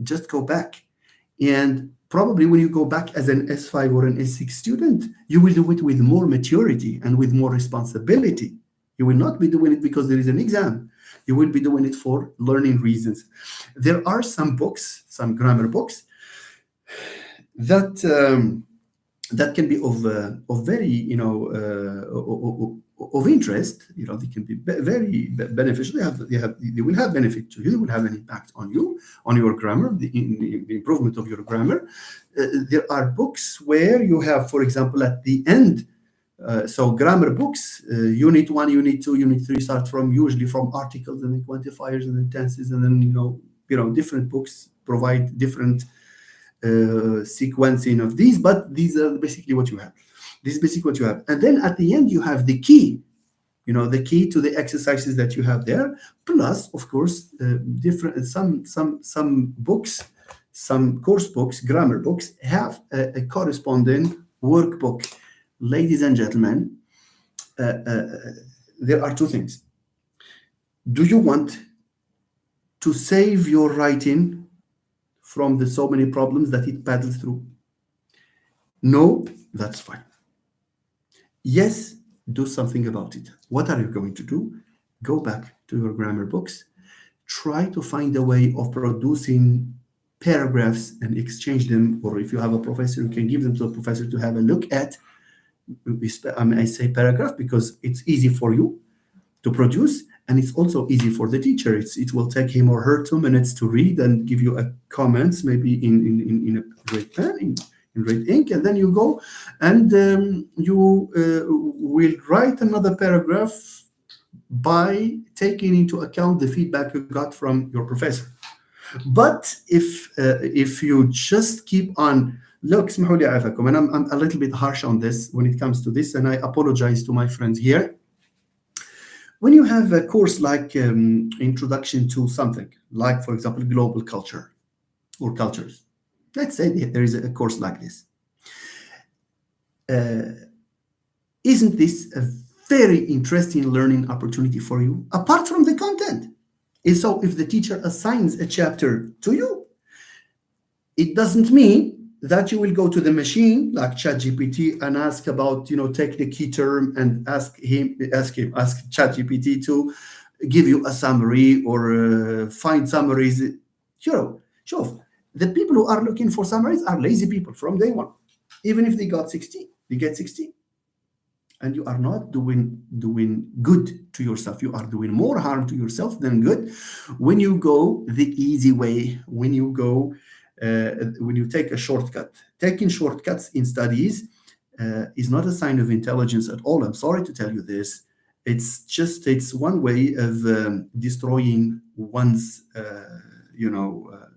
Just go back. And probably when you go back as an S5 or an S6 student, you will do it with more maturity and with more responsibility. You will not be doing it because there is an exam. You will be doing it for learning reasons. There are some books, some grammar books, that can be of very of interest. They can be very beneficial. They will have benefit to you. They will have an impact on you, on your grammar, the improvement of your grammar. There are books where you have, for example, at the end. So grammar books, unit 1, unit 2, unit 3 start usually from articles and then quantifiers and then tenses, and then different books provide different sequencing of these, but these are basically what you have. This is basically what you have, and then at the end you have the key. The key to the exercises that you have there, plus of course different some books, some course books, grammar books have a corresponding workbook. Ladies and gentlemen, there are two things. Do you want to save your writing from the so many problems that it paddles through? No, that's fine. Yes, do something about it. What are you going to do? Go back to your grammar books, try to find a way of producing paragraphs and exchange them, or if you have a professor, you can give them to a professor to have a look at. I say paragraph because it's easy for you to produce, and it's also easy for the teacher. It will take him or her 2 minutes to read and give you a comments, maybe in a red pen, in red ink, and then you go and you will write another paragraph by taking into account the feedback you got from your professor. But if you just keep on, look, اسمحوا لي أعرفكم, and I'm a little bit harsh on this when it comes to this, and I apologize to my friends here. When you have a course like Introduction to something, like, for example, global culture or cultures, let's say there is a course like this. Isn't this a very interesting learning opportunity for you, apart from the content? And so if the teacher assigns a chapter to you, it doesn't mean that you will go to the machine like ChatGPT and ask about, take the key term and ask ChatGPT to give you a summary or find summaries. Sure, the people who are looking for summaries are lazy people from day one. Even if they got 60, they get 60. And you are not doing good to yourself. You are doing more harm to yourself than good when you go the easy way, when you take a shortcut. Taking shortcuts in studies is not a sign of intelligence at all. I'm sorry to tell you this. It's one way of destroying one's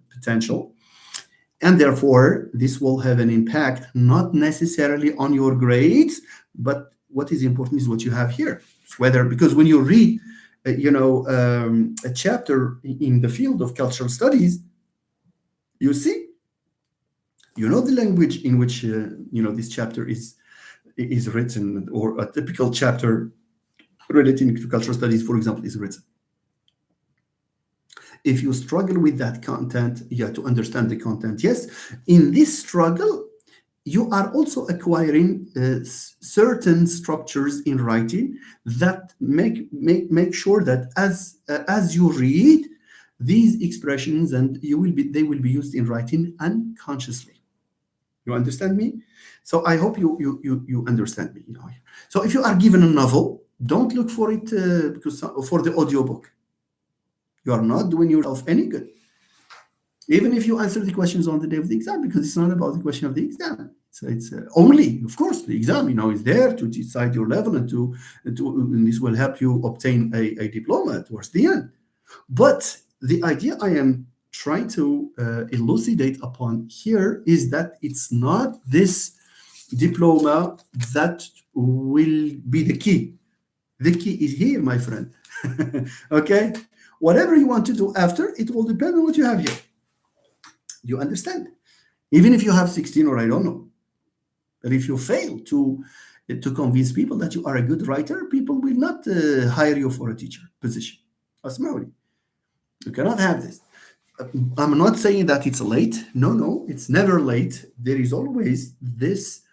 potential. And therefore, this will have an impact, not necessarily on your grades, but what is important is what you have here. Because when you read, a chapter in the field of cultural studies, you see, the language in which this chapter is written, or a typical chapter relating to cultural studies, for example, is written. If you struggle with that content, to understand the content, yes, in this struggle, you are also acquiring certain structures in writing that make sure that as you read these expressions, and they will be used in writing unconsciously. You understand me? So I hope you understand me. So if you are given a novel, don't look for it for the audiobook. You are not doing yourself any good. Even if you answer the questions on the day of the exam, because it's not about the question of the exam. So it's only, of course, the exam, is there to decide your level and this will help you obtain a diploma towards the end. But the idea I am trying to elucidate upon here is that it's not this diploma that will be the key. The key is here, my friend. Okay? Whatever you want to do after, it will depend on what you have here. You understand? Even if you have 16 or I don't know. But if you fail to convince people that you are a good writer, people will not hire you for a teacher position. Asmauli. You cannot have this. I'm not saying that it's late. No, it's never late. There is always this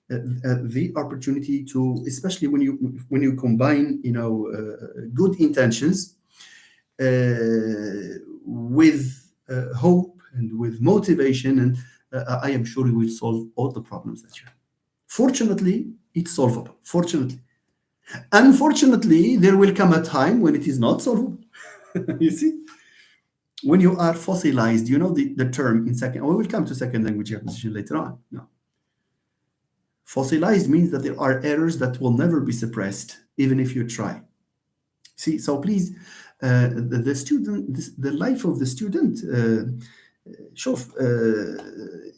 the opportunity to, especially when you combine good intentions with hope and with motivation, and I am sure you will solve all the problems that you have. Fortunately, it's solvable. Fortunately. Unfortunately, there will come a time when it is not solvable. You see? When you are fossilized, the term in second, we will come to second language acquisition later on. No. Fossilized means that there are errors that will never be suppressed, even if you try. See, so please, the student, the life of the student,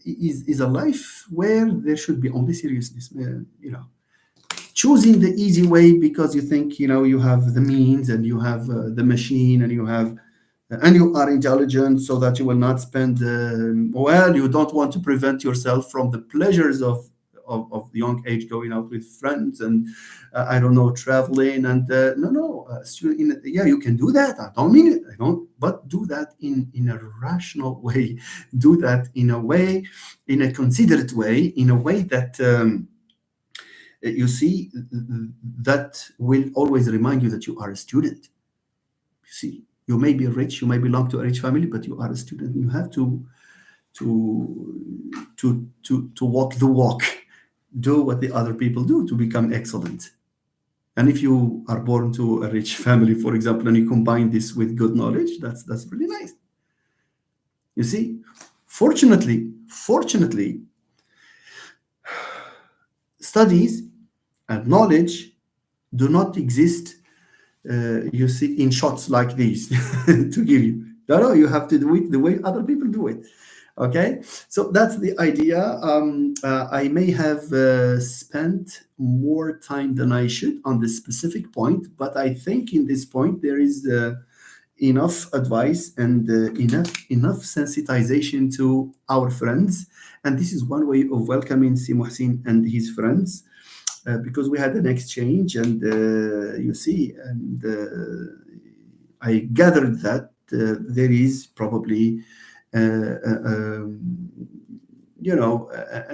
is a life where there should be only seriousness. Choosing the easy way because you think you have the means and you have the machine and you are intelligent, so that you will not spend. You don't want to prevent yourself from the pleasures of young age, going out with friends and I don't know, traveling and you can do that. I don't mean it. But do that in a rational way. Do that in a considerate way, in a way that You see, that will always remind you that you are a student. You see, you may be rich, you may belong to a rich family, but you are a student. You have to walk the walk, do what the other people do to become excellent. And if you are born to a rich family, for example, and you combine this with good knowledge, that's really nice. You see, fortunately, studies and knowledge do not exist, you see, in shots like these to give you. No, you have to do it the way other people do it. Okay, so that's the idea. I may have spent more time than I should on this specific point, but I think in this point there is enough advice and enough sensitization to our friends, and this is one way of welcoming Si Muhsin and his friends, because we had an exchange, and you see, and I gathered that there is probably an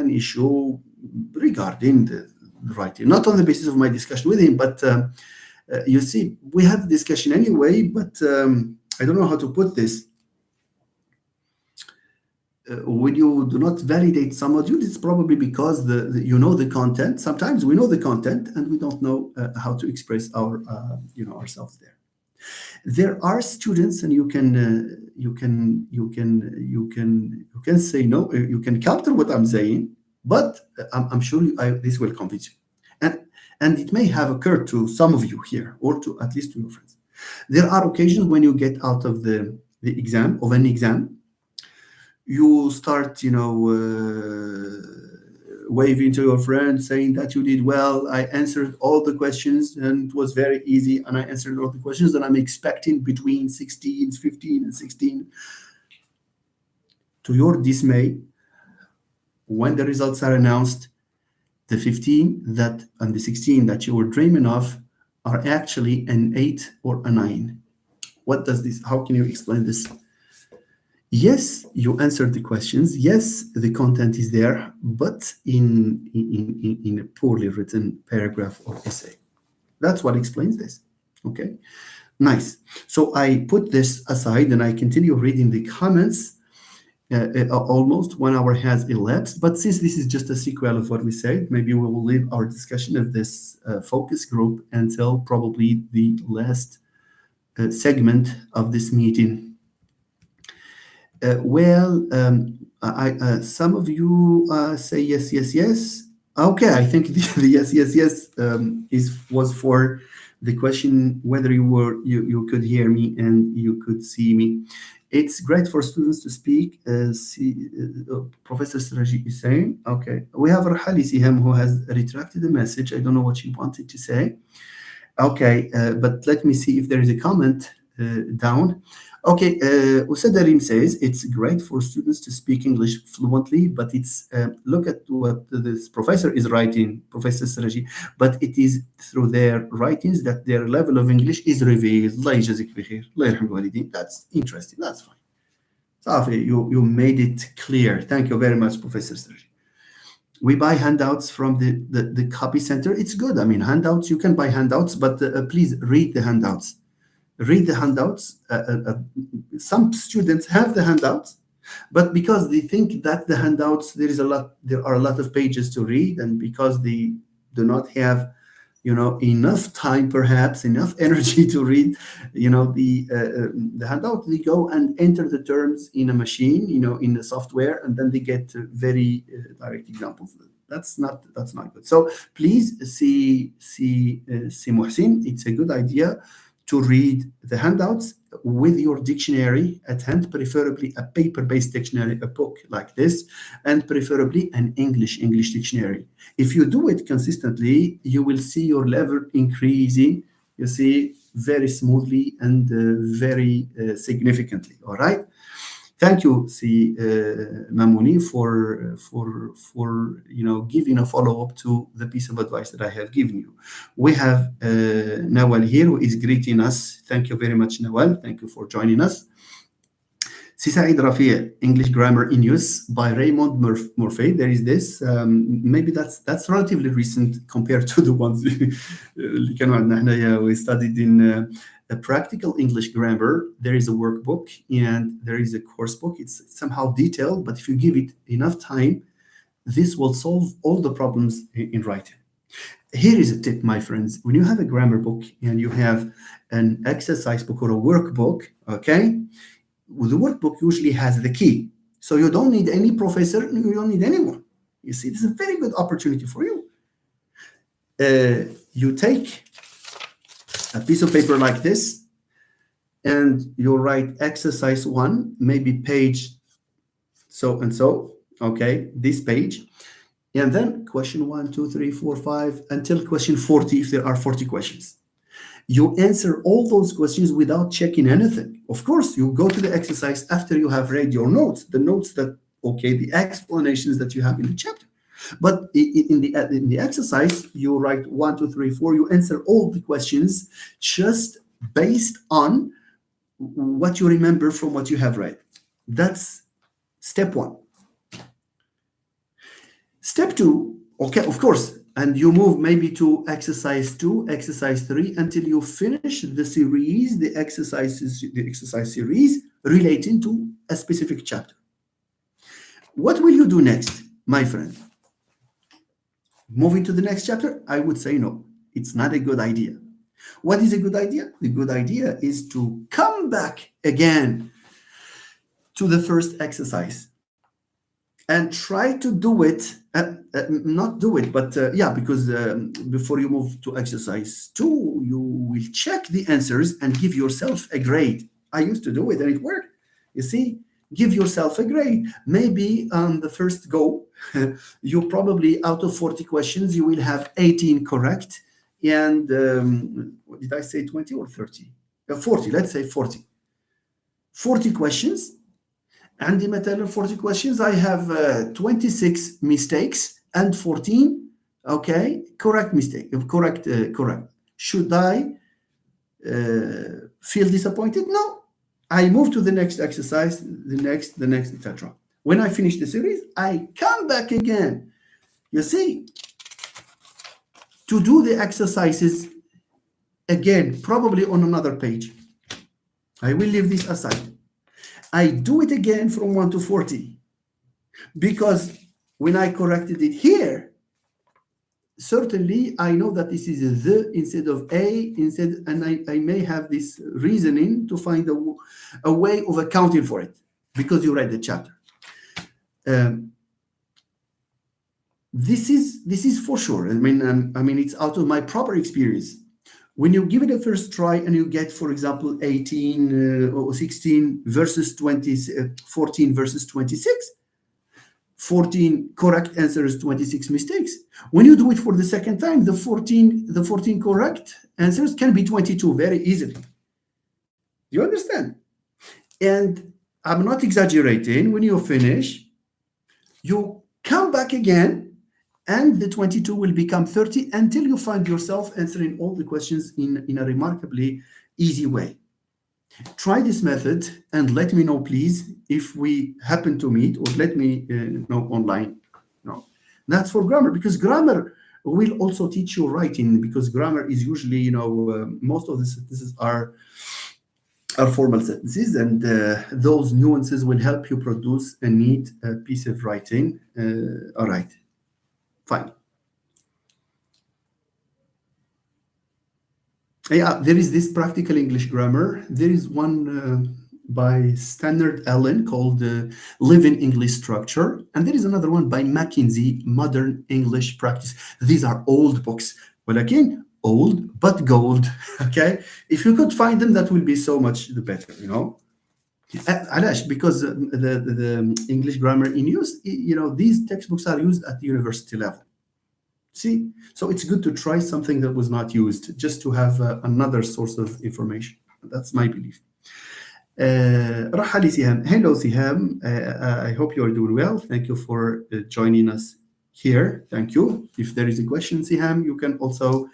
issue regarding the writing, not on the basis of my discussion with him, but you see, we had the discussion anyway, but I don't know how to put this. When you do not validate some module, it's probably because you know the content. Sometimes we know the content and we don't know how to express ourselves there. There are students, and you can say no. You can counter what I'm saying, but I'm sure this will convince you, and it may have occurred to some of you here, or to at least to your friends. There are occasions when you get out of the exam of an exam, you start, waving to your friend, saying that you did well. I answered all the questions and it was very easy. And I answered all the questions that I'm expecting between 16, 15, and 16. To your dismay, when the results are announced, the 15 and the 16 that you were dreaming of are actually an 8 or a 9. What does this, how can you explain this? Yes, you answered the questions. Yes, the content is there, but in a poorly written paragraph or essay. That's what explains this. Okay, nice. So I put this aside and I continue reading the comments. Almost 1 hour has elapsed, but since this is just a sequel of what we said, maybe we will leave our discussion of this focus group until probably the last segment of this meeting. Some of you say yes, yes, yes. Okay, I think the yes, yes, yes was for the question whether you could hear me and you could see me. It's great for students to speak. Professor Siraji is saying, okay. We have Rahali Siham who has retracted the message. I don't know what she wanted to say. Okay, but let me see if there is a comment down. Okay, Usadarim says it's great for students to speak English fluently, but it's look at what this professor is writing, Professor Siraji, but it is through their writings that their level of English is revealed. Allah يجازيك بخير. الله يرحم الوالدين. That's interesting. That's fine. Safi, you made it clear. Thank you very much, Professor Siraji. We buy handouts from the copy center. It's good. I mean, handouts, you can buy handouts, but please read the handouts. Read the handouts. Some students have the handouts, but because they think that the handouts, there are a lot of pages to read, and because they do not have enough time, perhaps enough energy to read the handout, they go and enter the terms in a machine, in the software, and then they get very direct examples. That's not good. So please see Muhsin, it's a good idea to read the handouts with your dictionary at hand, preferably a paper-based dictionary, a book like this, and preferably an English dictionary. If you do it consistently, you will see your level increasing, you see, very smoothly and very significantly, all right? Thank you, Mamouni, for giving a follow-up to the piece of advice that I have given you. We have Nawal here, who is greeting us. Thank you very much, Nawal. Thank you for joining us. Si Said Rafi, English Grammar in Use by Raymond Murphy. There is this. Maybe that's relatively recent compared to the ones اللي كانوا عندنا حنايا. We studied in a practical English grammar. There is a workbook and there is a course book. It's somehow detailed, but if you give it enough time, this will solve all the problems in writing. Here is a tip, my friends. When you have a grammar book and you have an exercise book or a workbook, okay, the workbook usually has the key. So you don't need any professor, you don't need anyone. You see, this is a very good opportunity for you. You take a piece of paper like this and you write exercise 1, maybe page so and so, okay, this page. And then question 1, 2, 3, 4, 5, until question 40, if there are 40 questions. You answer all those questions without checking anything. Of course, you go to the exercise after you have read your notes, the notes that, okay, the explanations that you have in the chapter. But in the exercise, you write 1, 2, 3, 4, you answer all the questions just based on what you remember from what you have read. That's step 1. Step 2, okay, of course, and you move maybe to exercise 2, exercise 3, until you finish the series, the exercise series relating to a specific chapter. What will you do next, my friend? Moving to the next chapter? I would say no, it's not a good idea. What is a good idea? The good idea is to come back again to the first exercise and try to do it, not do it, but because before you move to exercise 2, you will check the answers and give yourself a grade. I used to do it and it worked. You see, give yourself a grade. Maybe on the first go, you probably, out of 40 questions, you will have 18 correct. And what did I say, 20 or 30? 40, let's say 40. 40 questions. And in مثلا 40 questions, I have 26 mistakes and 14, okay, correct. Should I feel disappointed? No. I move to the next exercise, the next, etc. When I finish the series, I come back again. You see, to do the exercises again, probably on another page. I will leave this aside. I do it again from 1 to 40 because when I corrected it here, certainly I know that this is the instead of a instead, and I may have this reasoning to find a way of accounting for it because you read the chapter. This is for sure. I mean, it's out of my proper experience. When you give it a first try and you get, for example, 18 or 16 versus 20, 14 versus 26, 14 correct answers, 26 mistakes. When you do it for the second time, the 14 correct answers can be 22 very easily. You understand? And I'm not exaggerating. When you finish, you come back again, and the 22 will become 30 until you find yourself answering all the questions in a remarkably easy way. Try this method and let me know, please, if we happen to meet, or let me know online. No, that's for grammar, because grammar will also teach you writing, because grammar is usually, most of the sentences are formal sentences, and those nuances will help you produce a neat piece of writing. All right. Fine. Yeah, there is this practical English grammar. There is one by Stannard Allen called Living English Structure. And there is another one by Mackenzie, Modern English Practice. These are old books. Well, again, old but gold. Okay? If you could find them, that will be so much the better, Alash, because the English grammar in use, these textbooks are used at the university level. See, so it's good to try something that was not used, just to have another source of information. That's my belief. Rahali Siham. Hello, Siham. I hope you are doing well. Thank you for joining us here. Thank you. If there is a question, Siham, you can also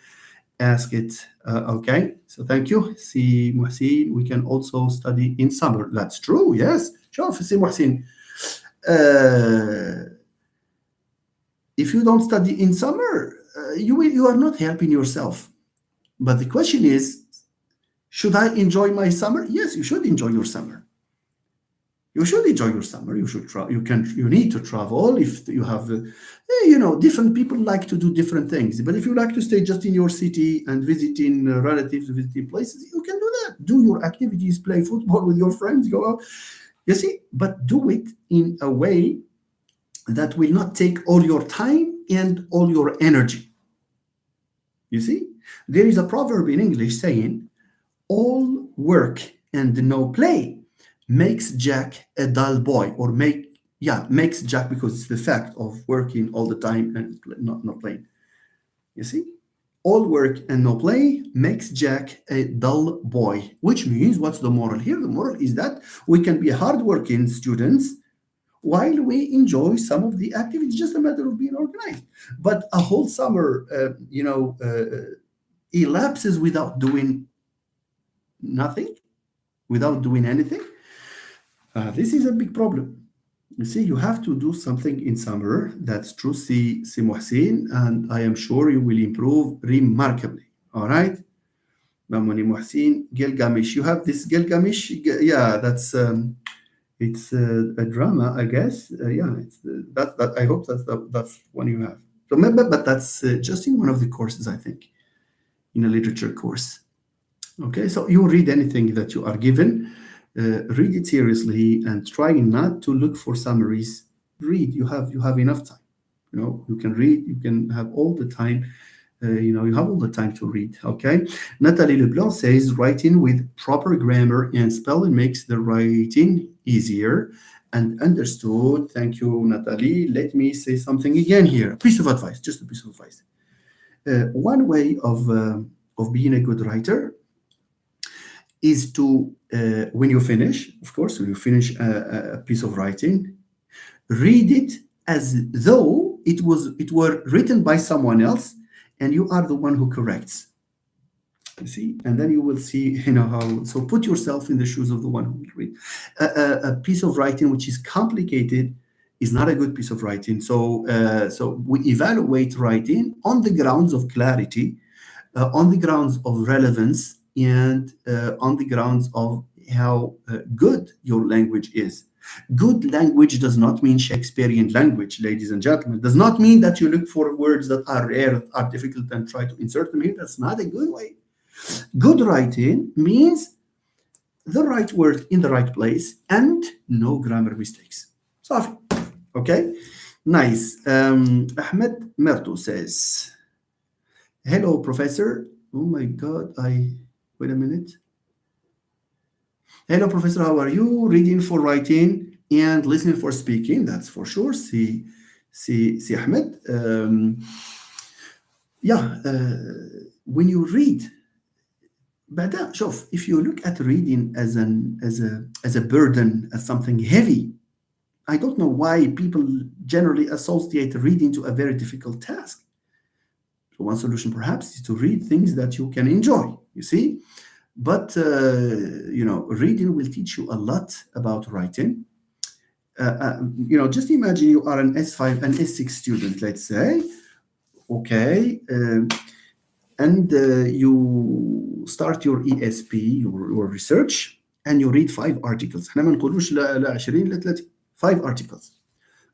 ask it. Okay, so thank you. See, Muhsin, we can also study in summer. That's true, yes. شوف سي محسن, uh, if you don't study in summer, you are not helping yourself. But the question is, should I enjoy my summer? Yes, you should enjoy your summer. You should enjoy your summer. You should try. You need to travel if you have, different people like to do different things. But if you like to stay just in your city and visiting relatives, visiting places, you can do that. Do your activities, play football with your friends, go out. You see, but do it in a way that will not take all your time and all your energy. You see, there is a proverb in English saying, all work and no play makes Jack a dull boy, or makes Jack, because it's the fact of working all the time and not playing. You see, all work and no play makes Jack a dull boy, which means, what's the moral here? The moral is that we can be hardworking students while we enjoy some of the activities, just a matter of being organized. But a whole summer, elapses without doing nothing, without doing anything. This is a big problem. You see, you have to do something in summer. That's true, si Muhsin, and I am sure you will improve remarkably. All right? Mamoni Muhsin, Gilgamesh. You have this Gilgamesh? Yeah, that's it's a drama, I guess. Yeah, it's that. I hope that's one you have. So, but that's just in one of the courses, I think, in a literature course. Okay, so you read anything that you are given, read it seriously, and try not to look for summaries. Read. You have enough time. You can read. You can have all the time. You have all the time to read. Okay. Nathalie Leblanc says writing with proper grammar and spelling makes the writing easier and understood. Thank you, Nathalie. Let me say something again here. A piece of advice, just a piece of advice. One way of being a good writer is to, when you finish, of course, when you finish a piece of writing, read it as though it were written by someone else, and you are the one who corrects. You see, and then you will see, how. So put yourself in the shoes of the one who will read. A piece of writing which is complicated is not a good piece of writing. So we evaluate writing on the grounds of clarity, on the grounds of relevance, and on the grounds of how good your language is. Good language does not mean Shakespearean language, ladies and gentlemen. It does not mean that you look for words that are rare, that are difficult, and try to insert them here. That's not a good way. Good writing means the right word in the right place and no grammar mistakes. Safi. Okay? Nice. Ahmed Merto says, hello, professor. Oh my God, wait a minute. Hello, professor, how are you? Reading for writing and listening for speaking, that's for sure. See, Ahmed. When you read, بعدها شوف, if you look at reading as a burden, as something heavy, I don't know why people generally associate reading to a very difficult task. So one solution perhaps is to read things that you can enjoy, you see. But, reading will teach you a lot about writing. Just imagine you are an S5, an S6 student, let's say. Okay. And you start your ESP, your research, and you read 5 articles. احنا ما نقولوش ل 20 ل 30, 5 articles.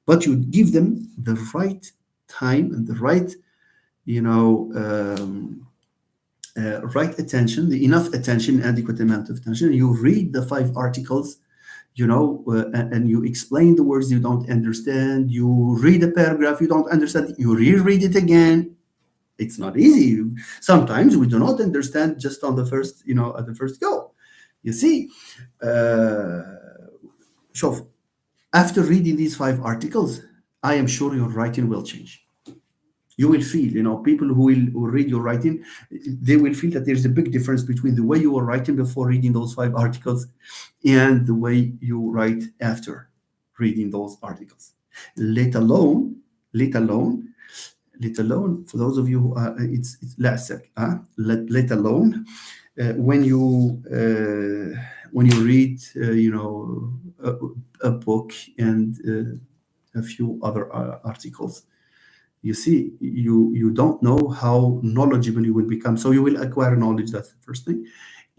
But you give them the right time and the right, right attention, the enough attention, adequate amount of attention. You read the 5 articles, and you explain the words you don't understand. You read a paragraph you don't understand. You reread it again. It's not easy. Sometimes we do not understand just on the first, at the first go. You see, so after reading these 5 articles, I am sure your writing will change. You will feel, people who will read your writing, they will feel that there's a big difference between the way you were writing before reading those 5 articles and the way you write after reading those articles. Let alone, for those of you who are, it's let alone when you when you read, a book and a few other articles, you see, you don't know how knowledgeable you will become. So you will acquire knowledge. That's the first thing.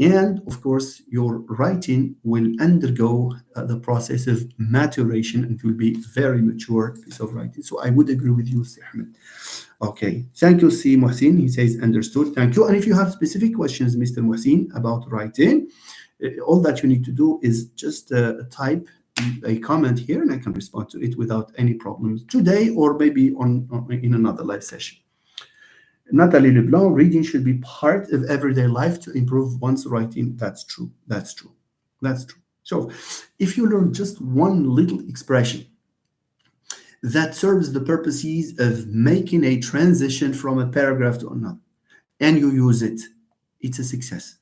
And of course, your writing will undergo the process of maturation and will be very mature piece of writing. So I would agree with you, Si Ahmed. Okay, thank you, Si Mohsin. He says understood. Thank you. And if you have specific questions, Mr. Mohsin, about writing, all that you need to do is just type a comment here, and I can respond to it without any problems today, or maybe in another live session. Natalie Leblanc, reading should be part of everyday life to improve one's writing. That's true. That's true. That's true. So, if you learn just one little expression that serves the purposes of making a transition from a paragraph to another, and you use it, it's a success.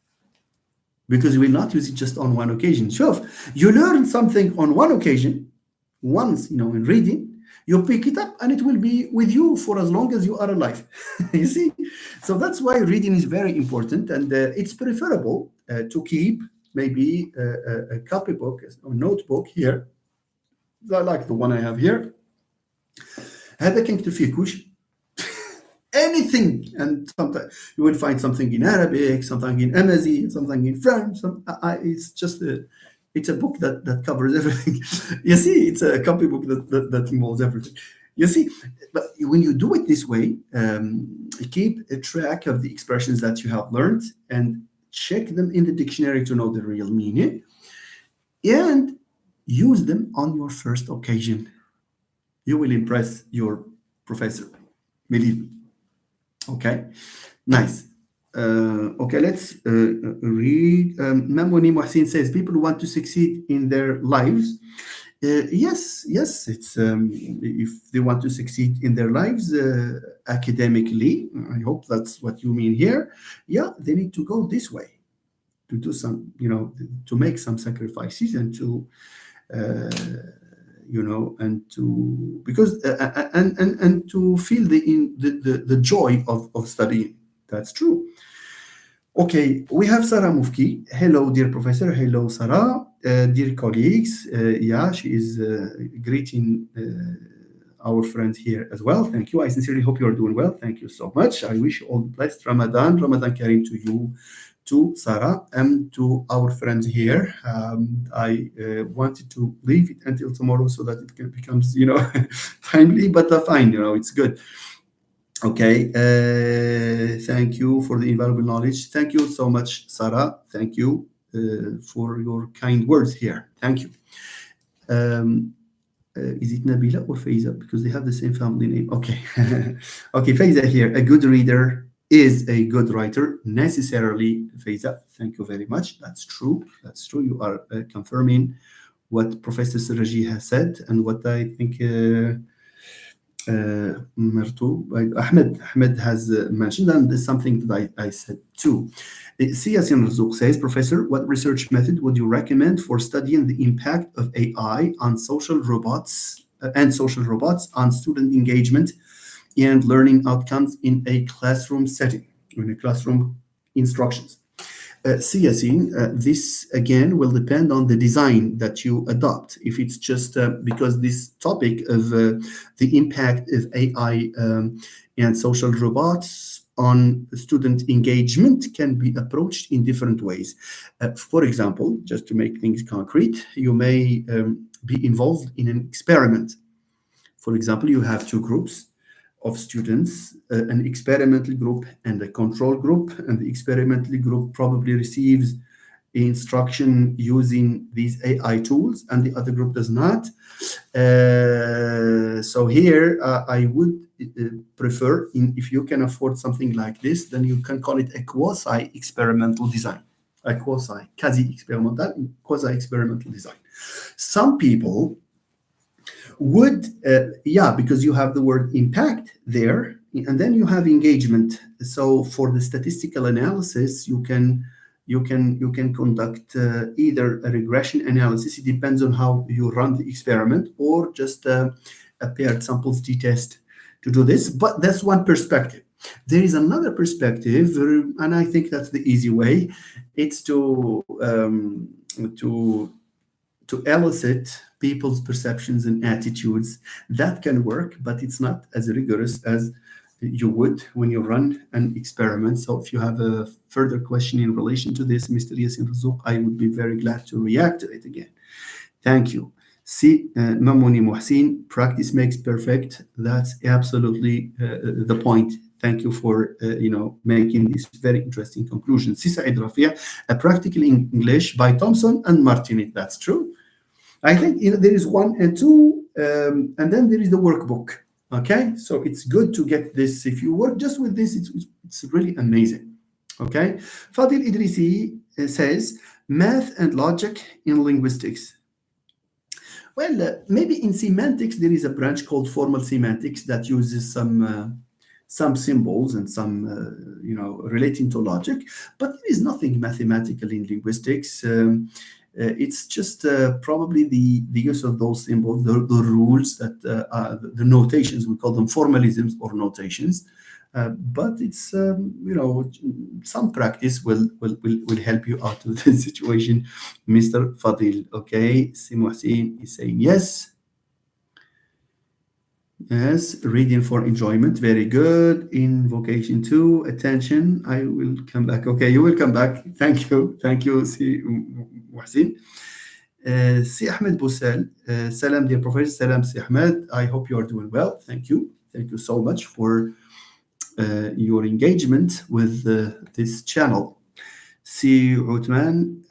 Because you will not use it just on one occasion. Sure, you learn something on one occasion, once, in reading, you pick it up and it will be with you for as long as you are alive. You see? So that's why reading is very important, and it's preferable to keep maybe a copybook or notebook here, like the one I have here. هذا كان يكتب فيه كل شيء. Anything, and sometimes you will find something in Arabic, something in Amazigh, something in French. It's a book that covers everything. You see, it's a copybook that involves everything. You see, but when you do it this way, keep a track of the expressions that you have learned and check them in the dictionary to know the real meaning, and use them on your first occasion. You will impress your professor, believe me. Okay, nice. Okay, let's read. Mamoni Mohsin says people want to succeed in their lives. Yes, it's if they want to succeed in their lives academically, I hope that's what you mean here. Yeah, they need to go this way, to do some, to make some sacrifices, and to and to, because and to feel the joy of studying. That's true. Okay, we have Sarah Mufki. Hello, dear professor. Hello, Sarah. Dear colleagues. Yeah, she is greeting our friends here as well. Thank you. I sincerely hope you are doing well. Thank you so much. I wish you all the blessed Ramadan Kareem to you, to Sarah, and to our friends here. I wanted to leave it until tomorrow so that it becomes, timely, but fine, it's good. Okay, thank you for the invaluable knowledge. Thank you so much, Sarah. Thank you for your kind words here. Thank you. Is it Nabila or Faiza? Because they have the same family name. Okay. Okay, Faiza here. A good reader is a good writer, necessarily, Faiza. Thank you very much. That's true. That's true. You are confirming what Professor Siraji has said, and what I think Ahmed has mentioned, and there's something that I said too. Siyasin Razouk says, Professor, what research method would you recommend for studying the impact of AI on social robots on student engagement and learning outcomes in a classroom setting, in a classroom instructions? Yasin, this again will depend on the design that you adopt. If it's just because this topic of the impact of AI and social robots on student engagement can be approached in different ways. For example, just to make things concrete, you may be involved in an experiment. For example, you have two groups of students, an experimental group and a control group, and the experimental group probably receives instruction using these AI tools, and the other group does not. So here I would prefer, if you can afford something like this, then you can call it a quasi-experimental design, a quasi-experimental design. Some people would, because you have the word impact there, and then you have engagement. So for the statistical analysis, you can conduct either a regression analysis. It depends on how you run the experiment, or just a paired samples t-test to do this. But that's one perspective. There is another perspective, and I think that's the easy way. It's to to elicit people's perceptions and attitudes. That can work, but it's not as rigorous as you would when you run an experiment. So if you have a further question in relation to this, Mr. Yasin Razouk, I would be very glad to react to it again. Thank you. See, Mamoni Mohsin, practice makes perfect. That's absolutely the point. Thank you for making this very interesting conclusion. Si Said Rafia, A Practical English by Thompson and Martinet. That's true. I think there is one and two, and then there is the workbook. Okay, so it's good to get this. If you work just with this, it's really amazing. Okay, Fadil Idrisi says math and logic in linguistics. Well, maybe in semantics there is a branch called formal semantics that uses some symbols and some relating to logic, but there is nothing mathematical in linguistics. It's just probably the use of those symbols, the rules that the notations, we call them formalisms or notations. But it's some practice will help you out of the situation, Mr. Fadil. Okay, Simuhsin is saying yes. Yes, reading for enjoyment, very good. Invocation two, attention. I will come back. Okay, you will come back. Thank you, Si Muhsin. Si Ahmed Boussel, salam, dear professor. Salam, Si Ahmed. I hope you are doing well. Thank you so much for your engagement with this channel. Si Uthman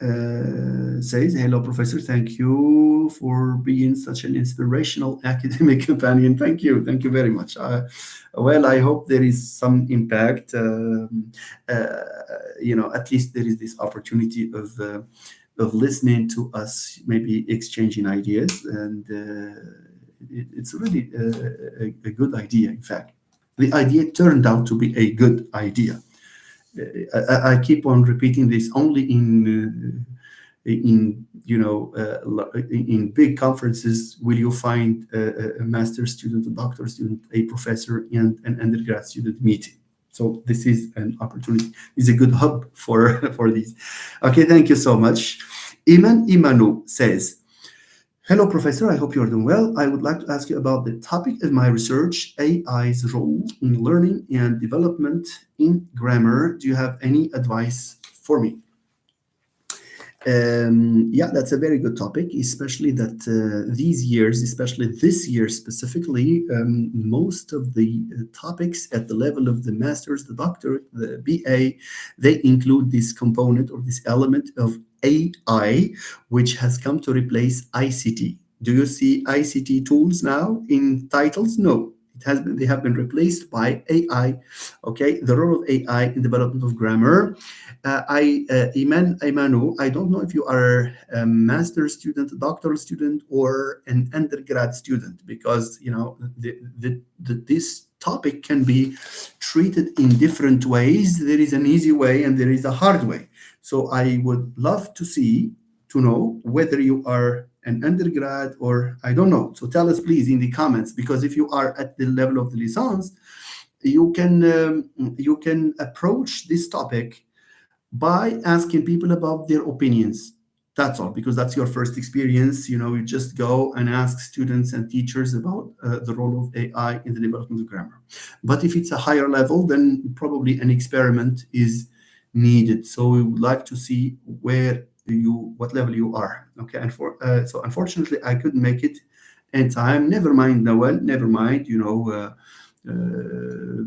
says, hello, Professor. Thank you for being such an inspirational academic companion. Thank you. Thank you very much. Well, I hope there is some impact. At least there is this opportunity of listening to us, maybe exchanging ideas. And it's really a good idea, in fact. The idea turned out to be a good idea. I keep on repeating this. Only in big conferences will you find a master's student, a doctoral student, a professor, and an undergrad student meeting. So this is an opportunity. It's a good hub for these. Okay, thank you so much. Iman Imanu says, hello, Professor. I hope you're doing well. I would like to ask you about the topic of my research, AI's role in learning and development in grammar. Do you have any advice for me? Yeah, that's a very good topic, especially that these years, especially this year specifically, most of the topics at the level of the master's, the doctorate, the BA, they include this component or this element of AI, which has come to replace ICT. Do you see ICT tools now in titles? No. They have been replaced by AI. Okay, the role of AI in development of grammar. Imanu, I don't know if you are a master's student, a doctoral student, or an undergrad student, because this topic can be treated in different ways. There is an easy way and there is a hard way. So I would love to know whether you are an undergrad or I don't know. So tell us please in the comments, because if you are at the level of the licence, you can approach this topic by asking people about their opinions. That's all, because that's your first experience. You just go and ask students and teachers about the role of AI in the development of grammar. But if it's a higher level, then probably an experiment is needed. So we would like to see what level you are. Okay, and so unfortunately I couldn't make it in time. Never mind, Noel. Never mind.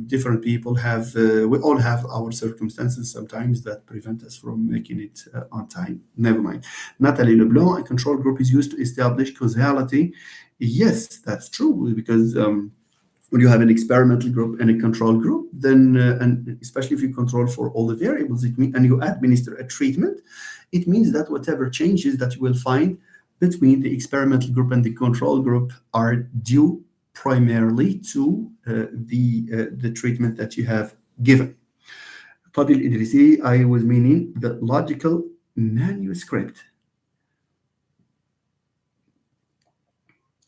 Different people we all have our circumstances sometimes that prevent us from making it on time. Never mind. Natalie Leblanc, a control group is used to establish causality. Yes, that's true, because when you have an experimental group and a control group, then and especially if you control for all the variables, and you administer a treatment, it means that whatever changes that you will find between the experimental group and the control group are due primarily to the treatment that you have given. Fadil Idrisi, I was meaning the logical manuscript.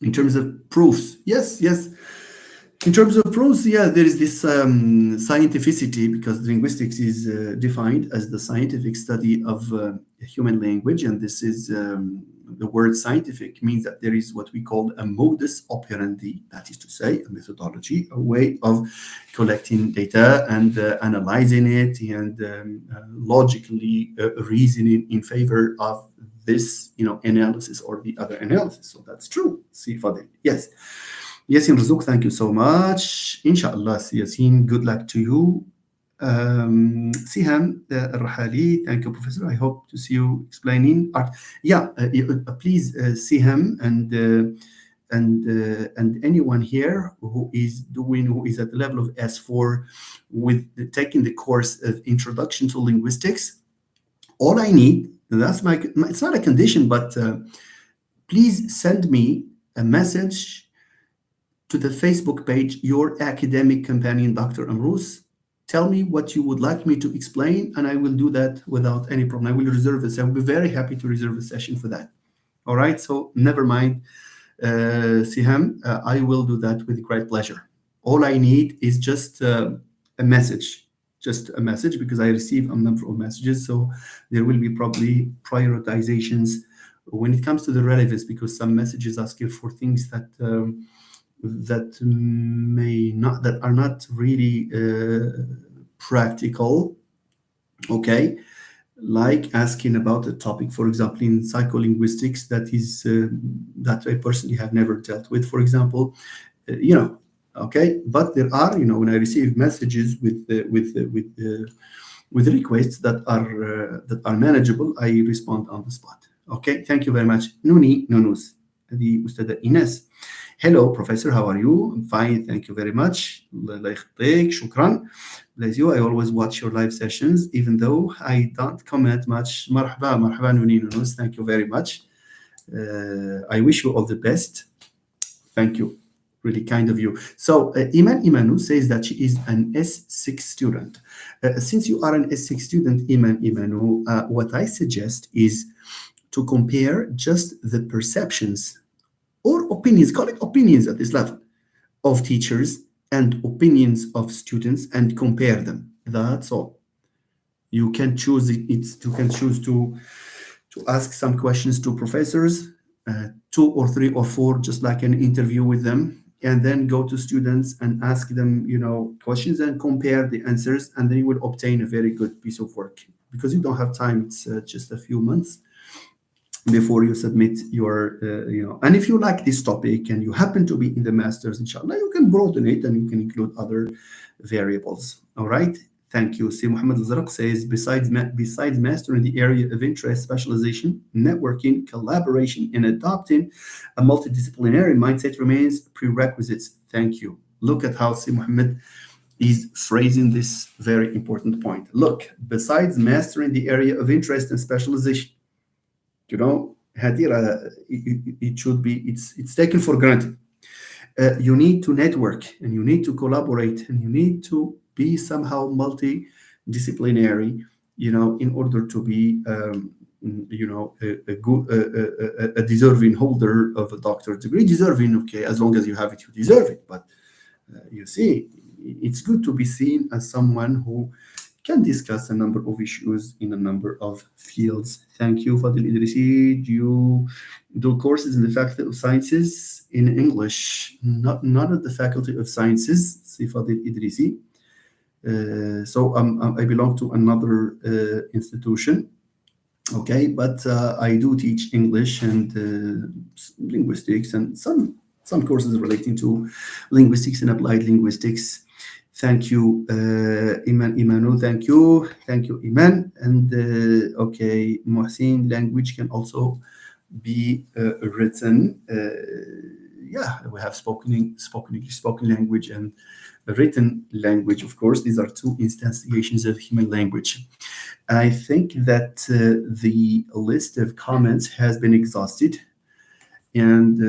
In terms of proofs, yes. In terms of prose, yeah, there is this scientificity because linguistics is defined as the scientific study of human language, and this is the word scientific means that there is what we call a modus operandi, that is to say, a methodology, a way of collecting data and analyzing it and logically reasoning in favor of this, analysis or the other analysis. So that's true. See, Fadil. Yes. Yasin Razuk, thank you so much. Inshallah, Yasin, good luck to you. Siham Rahali, thank you, Professor. I hope to see you explaining art. Yeah, please, Siham and anyone here who is at the level of S4 with taking the course of Introduction to Linguistics. All I need, that's it's not a condition, but please send me a message to the Facebook page, Your Academic Companion, Dr. Amrous. Tell me what you would like me to explain, and I will do that without any problem. I will reserve this. I will be very happy to reserve a session for that. All right, so never mind, Siham. I will do that with great pleasure. All I need is just just a message, because I receive a number of messages. So there will be probably prioritizations when it comes to the relevance, because some messages ask you for things that are not really practical, okay, like asking about a topic, for example, in psycholinguistics that I personally have never dealt with, for example, okay. But there are, when I receive messages with requests that are manageable, I respond on the spot. Okay, thank you very much. Nunus, the Ustada Ines. Hello, Professor. How are you? I'm fine. Thank you very much. الله يخطيك. شكرا. Bless you. I always watch your live sessions, even though I don't comment much. مرحبا مرحبا Nunus. Thank you very much. I wish you all the best. Thank you. Really kind of you. So Iman Imanu says that she is an S6 student. Since you are an S6 student, Iman Imanu, what I suggest is to compare just the perceptions or opinions, call it opinions at this level, of teachers and opinions of students, and compare them. That's all. You can choose you can choose to ask some questions to professors, 2 or 3 or 4, just like an interview with them, and then go to students and ask them, questions, and compare the answers, and then you will obtain a very good piece of work. Because you don't have time, it's just a few months before you submit your, and if you like this topic and you happen to be in the masters, inshallah, you can broaden it and you can include other variables. All right. Thank you. See, Muhammad Al-Zarq says, besides mastering the area of interest, specialization, networking, collaboration, and adopting a multidisciplinary mindset remains prerequisites. Thank you. Look at how Si Muhammad is phrasing this very important point. Look, besides mastering the area of interest and specialization, Hadira, it should be, it's taken for granted. You need to network, and you need to collaborate, and you need to be somehow multidisciplinary, in order to be, a deserving holder of a doctorate degree. Deserving, okay, as long as you have it, you deserve it. But you see, it's good to be seen as someone who can discuss a number of issues in a number of fields. Thank you, Fadil Idrisi. Do you do courses in the Faculty of Sciences in English? Not at the Faculty of Sciences, si Fadil Idrisi. So I belong to another institution, okay, but I do teach English and linguistics, and some courses relating to linguistics and applied linguistics. Thank you, Imanu. Thank you, Iman. And okay, Mohsin, language can also be written. Yeah, we have spoken English, spoken language, and written language. Of course, these are 2 instantiations of human language. I think that the list of comments has been exhausted, and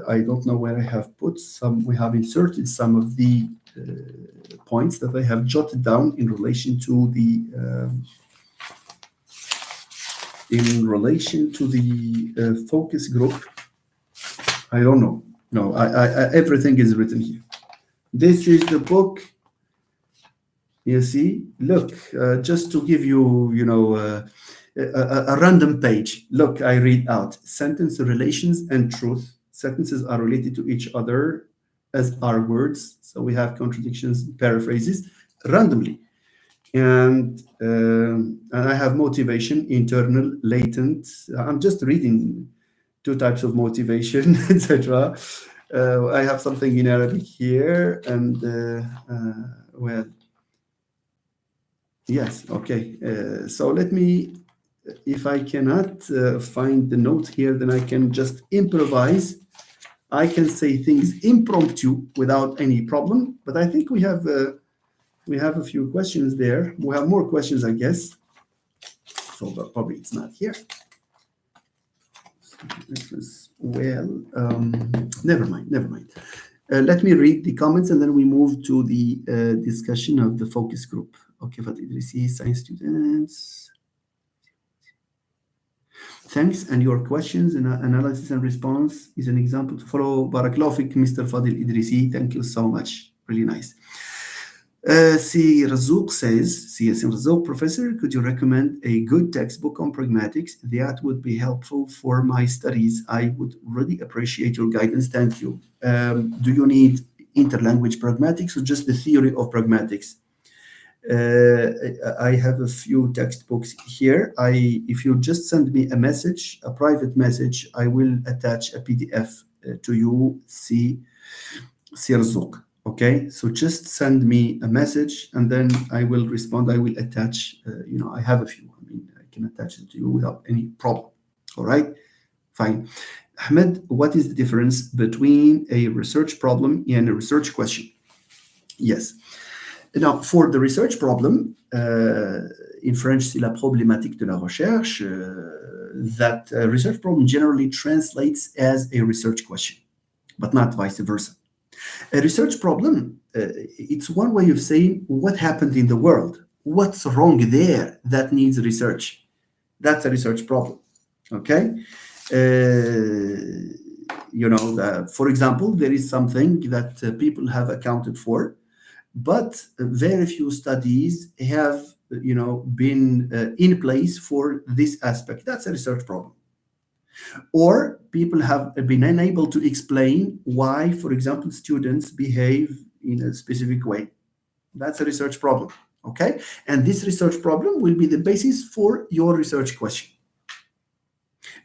I don't know where I have put some. We have inserted some of the points that I have jotted down in relation to the focus group. I don't know. No, I everything is written here. This is the book. You see, look, just to give you, a random page. Look, I read out sentence relations and truth. Sentences are related to each other as are words. So we have contradictions, paraphrases randomly. And I have motivation, internal, latent. I'm just reading two types of motivation, etc. I have something in Arabic here, and well, yes, okay. So let me, if I cannot find the note here, then I can just improvise. I can say things impromptu without any problem. But I think we have a few questions there. We have more questions, I guess. So but probably it's not here. Well, never mind, never mind. Let me read the comments and then we move to the discussion of the focus group. Okay, Fatih Idrisi, science students. Thanks, and your questions and analysis and response is an example to follow. Barakallahu fik, Mr. Fadil Idrisi. Thank you so much. Really nice. C. Razouk says, C.S. Razouk, Professor, could you recommend a good textbook on pragmatics? That would be helpful for my studies. I would really appreciate your guidance. Thank you. Do you need interlanguage pragmatics or just the theory of pragmatics? I have a few textbooks here. If you just send me a message, a private message, I will attach a PDF to you, C. Razouk. Okay, so just send me a message and then I will respond. I will attach, I have a few. I mean, I can attach it to you without any problem. All right, fine. Ahmed, what is the difference between a research problem and a research question? Yes. Now, for the research problem, in French, c'est la problématique de la recherche, that research problem generally translates as a research question, but not vice versa. A research problem, it's one way of saying what happened in the world, what's wrong there that needs research. That's a research problem. Okay. For example, there is something that people have accounted for, but very few studies have, been in place for this aspect. That's a research problem. Or people have been unable to explain why, for example, students behave in a specific way. That's a research problem, okay? And this research problem will be the basis for your research question.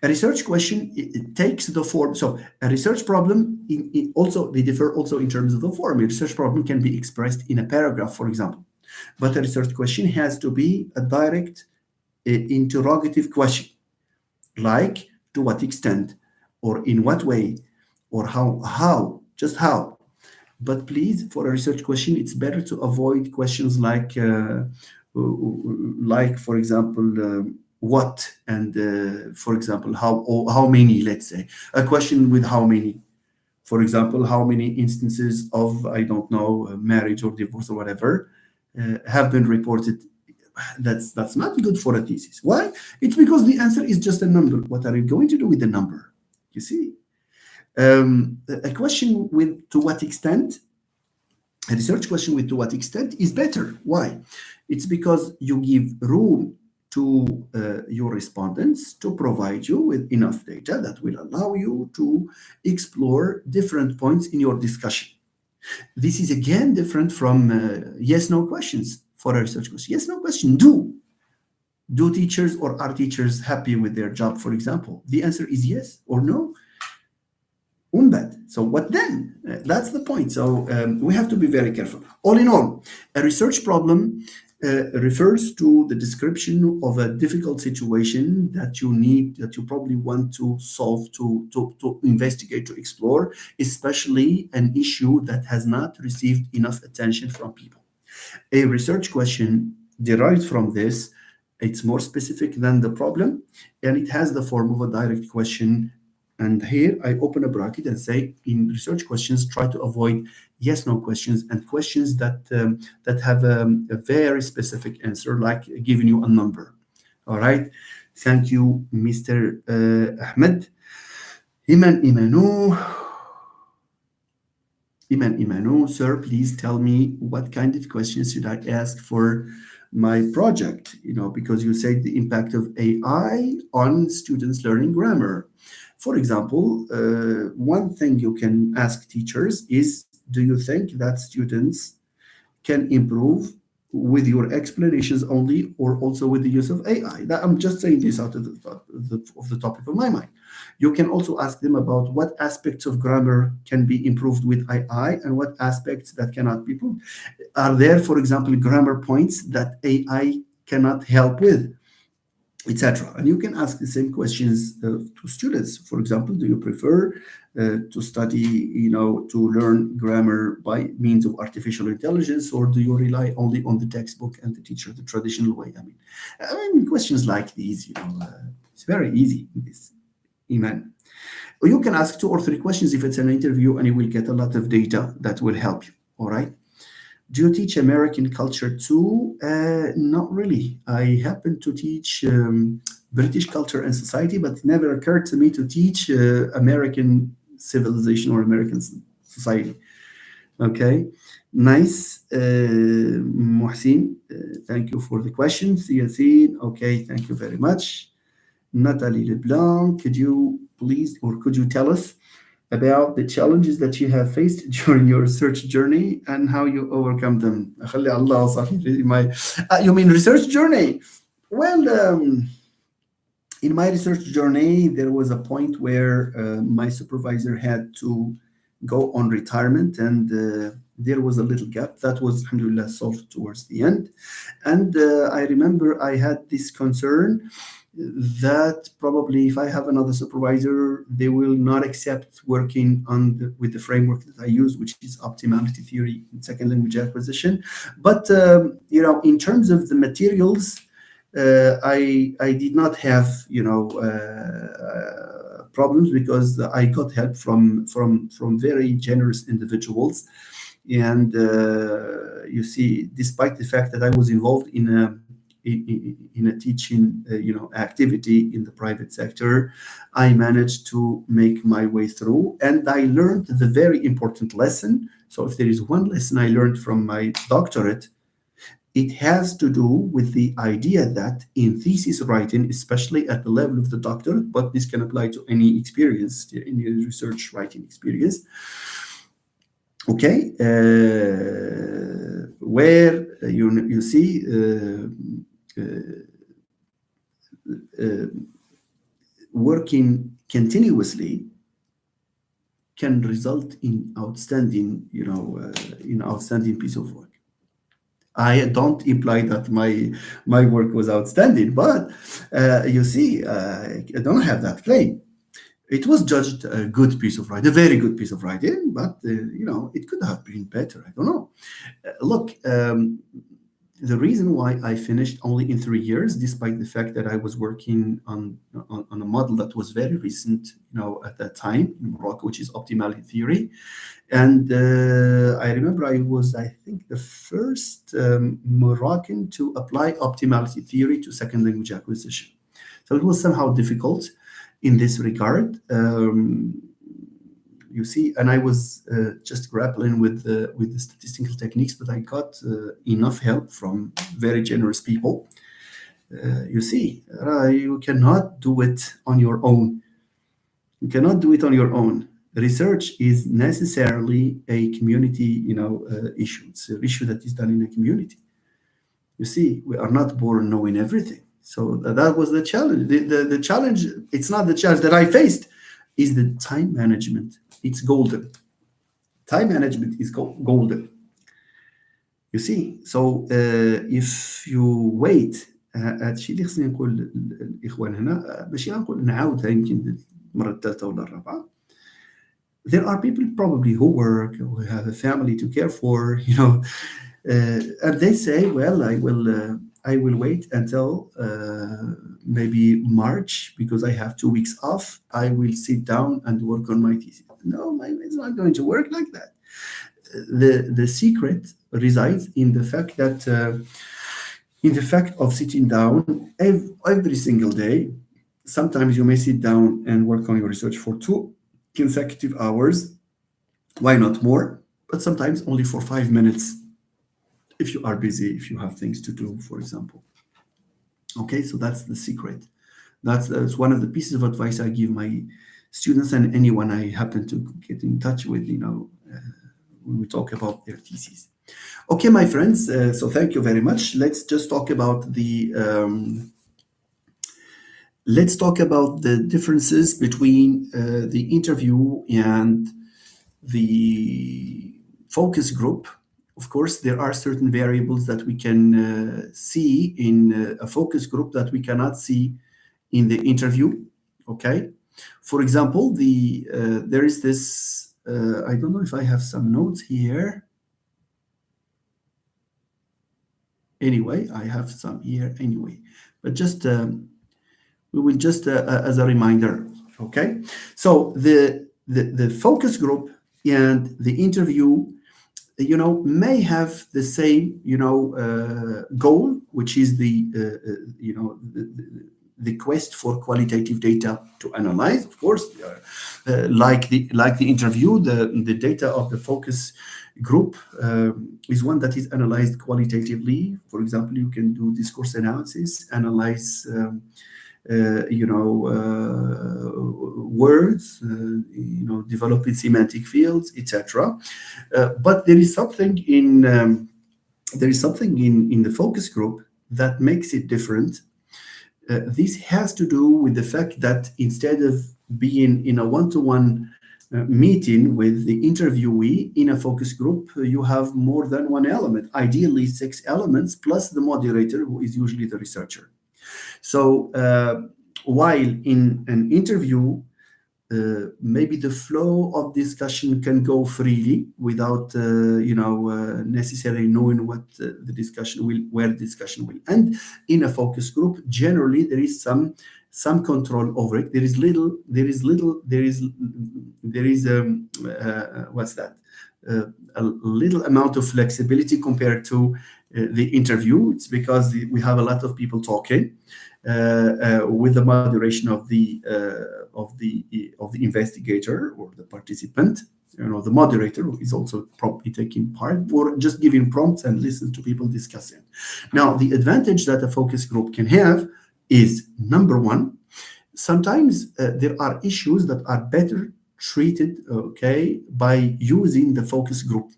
A research question, it takes the form. So a research problem, also they differ also in terms of the form. A research problem can be expressed in a paragraph, for example. But a research question has to be a direct interrogative question, like to what extent, or in what way, or how, just how. But please, for a research question, it's better to avoid questions like, for example, what, and for example, how many, let's say. A question with how many. For example, how many instances of, I don't know, marriage or divorce or whatever have been reported. That's not good for a thesis. Why? It's because the answer is just a number. What are you going to do with the number? You see? A question with to what extent, a research question with to what extent is better. Why? It's because you give room to your respondents to provide you with enough data that will allow you to explore different points in your discussion. This is again different from yes-no questions for a research question. Yes-no question, do teachers or are teachers happy with their job, for example? The answer is yes or no. So what then? That's the point. So we have to be very careful. All in all, a research problem refers to the description of a difficult situation that you probably want to solve, to investigate, to explore, especially an issue that has not received enough attention from people. A research question derives from this. It's more specific than the problem, and it has the form of a direct question. And here I open a bracket and say, in research questions, try to avoid yes/no questions and questions that have a very specific answer, like giving you a number. All right. Thank you, Mr. Ahmed. Iman Imanu. Imanu, sir, please tell me what kind of questions should I ask for my project? Because you said the impact of AI on students learning grammar. For example, one thing you can ask teachers is, do you think that students can improve with your explanations only or also with the use of AI? I'm just saying this out of the topic of my mind. You can also ask them about what aspects of grammar can be improved with AI and what aspects that cannot be improved. Are there, for example, grammar points that AI cannot help with, etc.? And you can ask the same questions to students. For example, do you prefer to study, to learn grammar by means of artificial intelligence, or do you rely only on the textbook and the teacher the traditional way? I mean, questions like these, it's very easy in this. Iman. Or you can ask two or three questions if it's an interview, and you will get a lot of data that will help you. All right. Do you teach American culture too? Not really. I happen to teach British culture and society, but it never occurred to me to teach American civilization or American society. Okay, nice. Muhsin, thank you for the questions. Yassine, okay, thank you very much. Natalie Leblanc, could you please, or could you tell us about the challenges that you have faced during your research journey and how you overcome them? خلي الله صافي. You mean research journey? Well, in my research journey, there was a point where my supervisor had to go on retirement, and there was a little gap that was, alhamdulillah, solved towards the end. And I remember I had this concern that probably if I have another supervisor, they will not accept working with the framework that I use, which is optimality theory and second language acquisition. But in terms of the materials, I did not have problems because I got help from very generous individuals. And you see, despite the fact that I was involved in a teaching activity in the private sector, I managed to make my way through, and I learned the very important lesson. So if there is one lesson I learned from my doctorate, it has to do with the idea that in thesis writing, especially at the level of the doctorate, but this can apply to any experience, any research writing experience. Okay, where you see uh, working continuously can result in outstanding, in outstanding piece of work. I don't imply that my work was outstanding, but you see, I don't have that claim. It was judged a good piece of writing, a very good piece of writing, but it could have been better. I don't know. Look, the reason why I finished only in 3 years, despite the fact that I was working on a model that was very recent, at that time in Morocco, which is optimality theory. And I remember I think, the first Moroccan to apply optimality theory to second language acquisition. So it was somehow difficult in this regard. You see, and I was just grappling with the statistical techniques, but I got enough help from very generous people. You see, you cannot do it on your own. You cannot do it on your own. Research is necessarily a community, issue. It's an issue that is done in a community. You see, we are not born knowing everything. So that was the challenge. The challenge, it's not the challenge that I faced, is the time management. It's golden. Time management is golden. You see, so if you wait, هادشي اللي خصني نقول للاخوان هنا، ماشي غنقول نعاودها يمكن المره الثالثه ولا الرابعه. There are people probably who work, who have a family to care for, and they say, well, I will wait until maybe March because I have 2 weeks off. I will sit down and work on my thesis. No, it's not going to work like that. The secret resides in the fact that of sitting down every single day. Sometimes you may sit down and work on your research for 2 consecutive hours. Why not more? but sometimes only for 5 minutes if you are busy, if you have things to do, for example. Okay, so that's the secret. That's one of the pieces of advice I give my students and anyone I happen to get in touch with, when we talk about their theses. Okay, my friends, so thank you very much. Let's talk about the differences between the interview and the focus group. Of course, there are certain variables that we can see in a focus group that we cannot see in the interview. Okay, for example, there is this. I don't know if I have some notes here. Anyway, I have some here anyway, but just we will just as a reminder. Okay, so the focus group and the interview, may have the same, goal, which is the quest for qualitative data to analyze. Of course, like the interview, the data of the focus group is one that is analyzed qualitatively. For example, you can do discourse analysis, analyze words, developing semantic fields, etc. But there is something in the focus group that makes it different. This has to do with the fact that instead of being in a one-to-one meeting with the interviewee in a focus group, you have more than one element, ideally 6 elements, plus the moderator, who is usually the researcher. So while in an interview, maybe the flow of discussion can go freely without necessarily knowing what where the discussion will end. In a focus group, generally there is some control over it. What's that? A little amount of flexibility compared to the interview. It's because we have a lot of people talking with the moderation of the investigator or the participant. The moderator who is also probably taking part or just giving prompts and listen to people discussing. Now, the advantage that a focus group can have is, number one, sometimes there are issues that are better treated, okay, by using the focus group.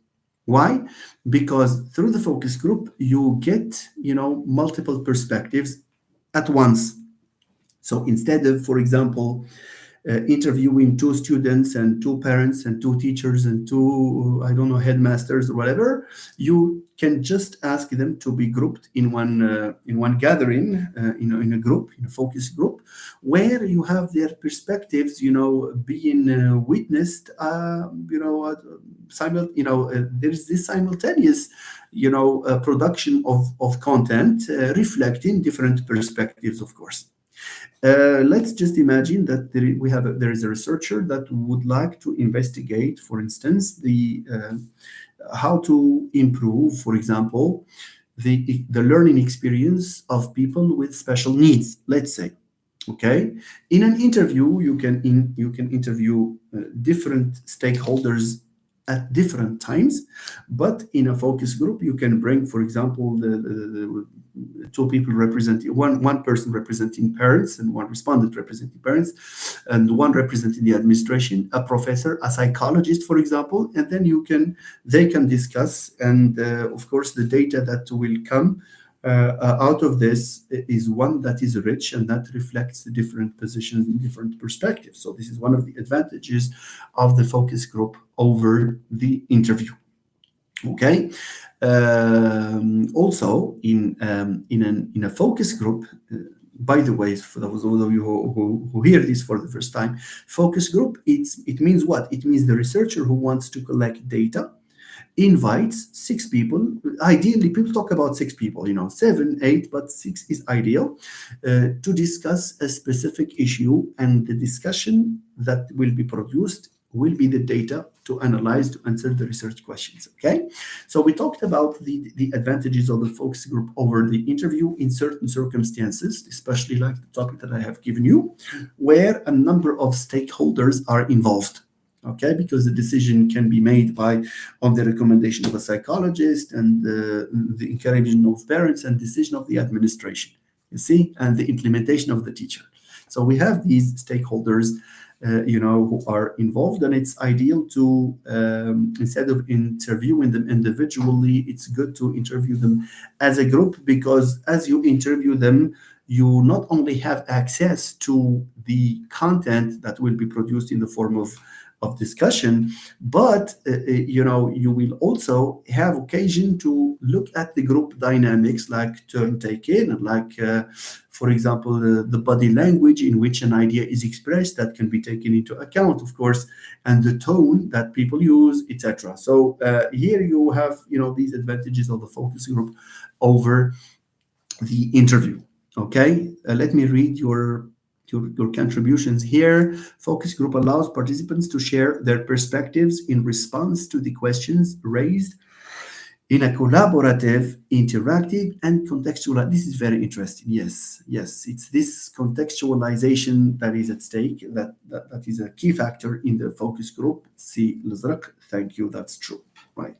Why? Because through the focus group, you get, multiple perspectives at once. So instead of, for example, interviewing 2 students and 2 parents and 2 teachers and 2 headmasters or whatever, you can just ask them to be grouped in one gathering, in a group, in a focus group, where you have their perspectives, being witnessed. There's this simultaneous, production of content reflecting different perspectives, of course. Let's just imagine that there is a researcher that would like to investigate, for instance, the how to improve, for example, the learning experience of people with special needs. Let's say, okay, in an interview, you can interview different stakeholders at different times, but in a focus group, you can bring, for example, the 2 people representing one person representing parents and one respondent representing parents, and one representing the administration, a professor, a psychologist, for example, and then they can discuss, and of course the data that will come out of this is one that is rich and that reflects the different positions and different perspectives. So this is one of the advantages of the focus group over the interview. Okay. Also, in a focus group, by the way, for those of you who hear this for the first time, focus group, it means what? It means the researcher who wants to collect data invites 6 people. Ideally, people talk about 6 people, 7, 8, but 6 is ideal, to discuss a specific issue, and the discussion that will be produced will be the data to analyze, to answer the research questions. Okay, so we talked about the advantages of the focus group over the interview in certain circumstances, especially like the topic that I have given you, where a number of stakeholders are involved. Okay, because the decision can be made by on the recommendation of a psychologist and the encouragement of parents and decision of the administration. You see, and the implementation of the teacher. So we have these stakeholders, who are involved, and it's ideal to instead of interviewing them individually, it's good to interview them as a group, because as you interview them, you not only have access to the content that will be produced in the form of discussion, but you will also have occasion to look at the group dynamics, like turn taking, and like for example the body language in which an idea is expressed, that can be taken into account, of course, and the tone that people use, etc. So here you have these advantages of the focus group over the interview. Okay, let me read your contributions here. Focus group allows participants to share their perspectives in response to the questions raised in a collaborative, interactive, and contextual. This is very interesting. Yes, yes, it's this contextualization that is at stake. That is a key factor in the focus group. See, Lazrak, thank you. That's true. Right.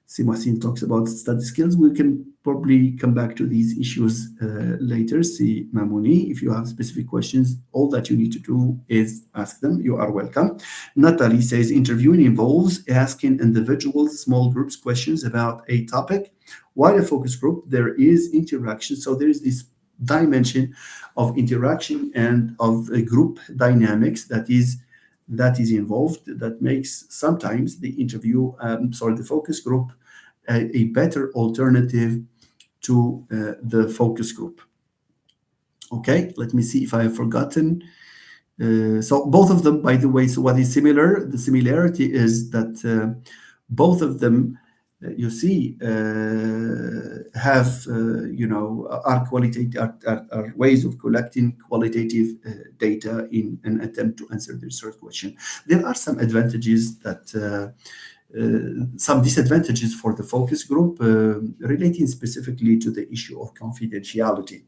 Simasin talks about study skills. We can probably come back to these issues later. See, Mamuni, if you have specific questions, all that you need to do is ask them. You are welcome. Natalie says interviewing involves asking individuals, small groups questions about a topic. While a focus group, there is interaction. So there is this dimension of interaction and of a group dynamics that is involved, that makes sometimes the the focus group a better alternative to the focus group. Okay, let me see if I have forgotten. So both of them, by the way, so what is similar? The similarity is that both of them, you see, have, are qualitative, are ways of collecting qualitative data in an attempt to answer the research question. There are some advantages some disadvantages for the focus group relating specifically to the issue of confidentiality.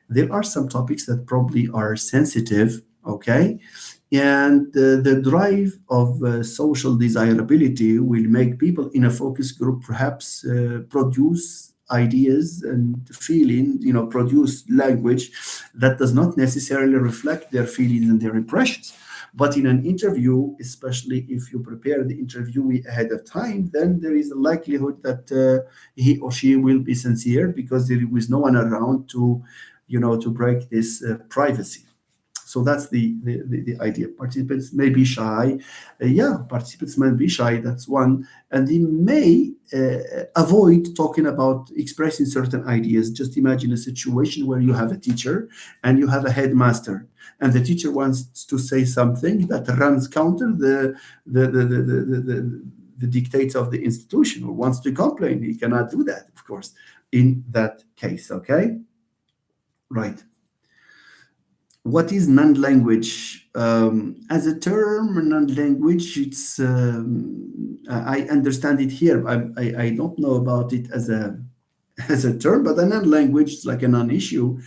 There are some topics that probably are sensitive, okay? And the drive of social desirability will make people in a focus group perhaps produce ideas and produce language that does not necessarily reflect their feelings and their impressions. But in an interview, especially if you prepare the interviewee ahead of time, then there is a likelihood that he or she will be sincere, because there is no one around to break this privacy. So that's the idea. Participants may be shy. Participants may be shy. That's one. And they may avoid talking about expressing certain ideas. Just imagine a situation where you have a teacher and you have a headmaster, and the teacher wants to say something that runs counter the dictates of the institution, or wants to complain. He cannot do that, of course, in that case. Okay? Right. What is non-language? As a term, non-language, it's I understand it here. I don't know about it as a as a term, but a non-language is like a non-issue.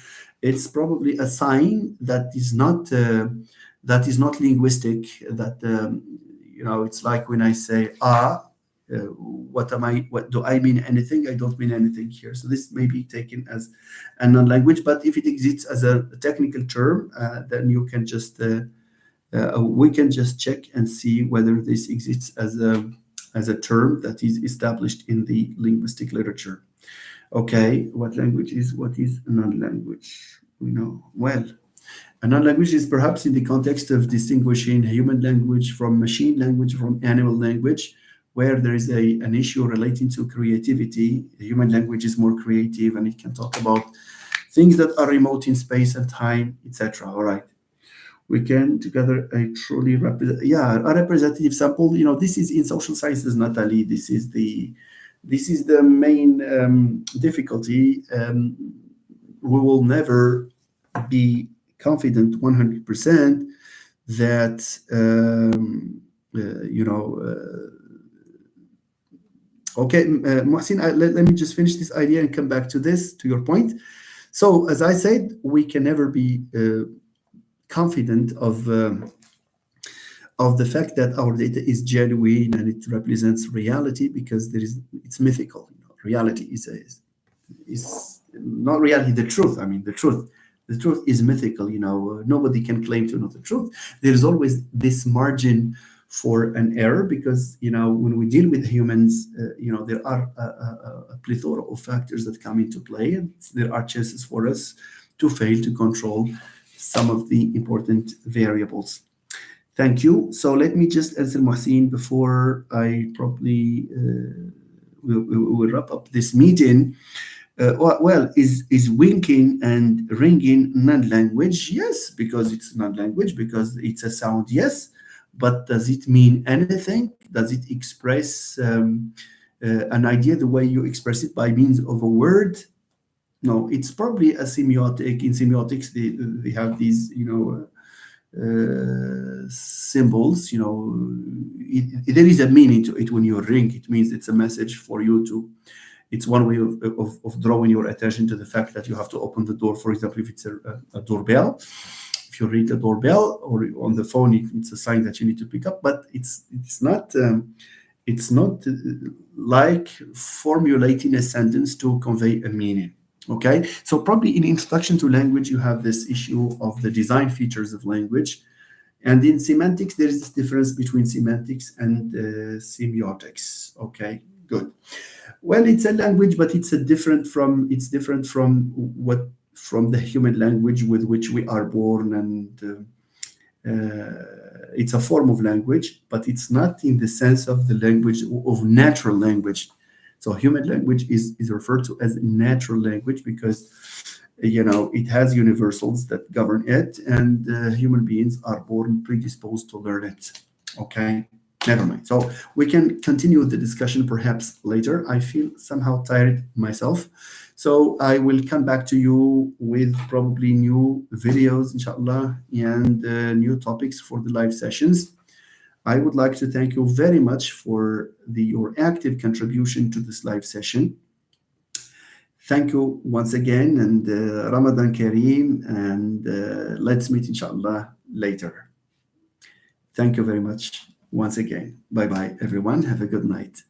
It's probably a sign that is not linguistic. That it's like when I say what am I? What do I mean? Anything? I don't mean anything here. So this may be taken as a non-language, but if it exists as a technical term, then you can just we can just check and see whether this exists as a term that is established in the linguistic literature. Okay, what is a non-language? We know well. A non-language is perhaps in the context of distinguishing human language from machine language from animal language, where there is an issue relating to creativity. Human language is more creative, and it can talk about things that are remote in space and time, etc. All right. We can together a truly a representative sample. This is in social sciences, Natalie. This is the main difficulty. We will never be confident 100% that okay, Mohsin, let me just finish this idea and come back to your point. So, as I said, we can never be confident of the fact that our data is genuine and it represents reality, because it's mythical. Reality is not reality, the truth. I mean, the truth is mythical. Nobody can claim to know the truth. There's always this margin for an error, because when we deal with humans, there are a plethora of factors that come into play, and there are chances for us to fail to control some of the important variables. Thank you. So let me just answer Mohsin before I probably will wrap up this meeting. Well, is winking and ringing non-language? Yes, because it's non-language, because it's a sound, yes. But does it mean anything? Does it express an idea the way you express it by means of a word? No, it's probably a semiotic. In semiotics, they have these, symbols. There is a meaning to it. When you ring, it means it's a message for you to. It's one way of drawing your attention to the fact that you have to open the door. For example, if it's a doorbell, if you ring a doorbell, or on the phone, it's a sign that you need to pick up. But it's not like formulating a sentence to convey a meaning. Okay, so probably in introduction to language, you have this issue of the design features of language, and in semantics, there is this difference between semantics and semiotics. Okay, good. Well, it's a language, but it's different from the human language with which we are born, and it's a form of language, but it's not in the sense of the language of natural language. So human language is referred to as natural language because it has universals that govern it, and human beings are born predisposed to learn it. Okay, never mind. So we can continue the discussion perhaps later. I feel somehow tired myself. So I will come back to you with probably new videos, inshallah, and new topics for the live sessions. I would like to thank you very much for your active contribution to this live session. Thank you once again, and Ramadan Kareem, and let's meet, inshallah, later. Thank you very much once again. Bye bye, everyone. Have a good night.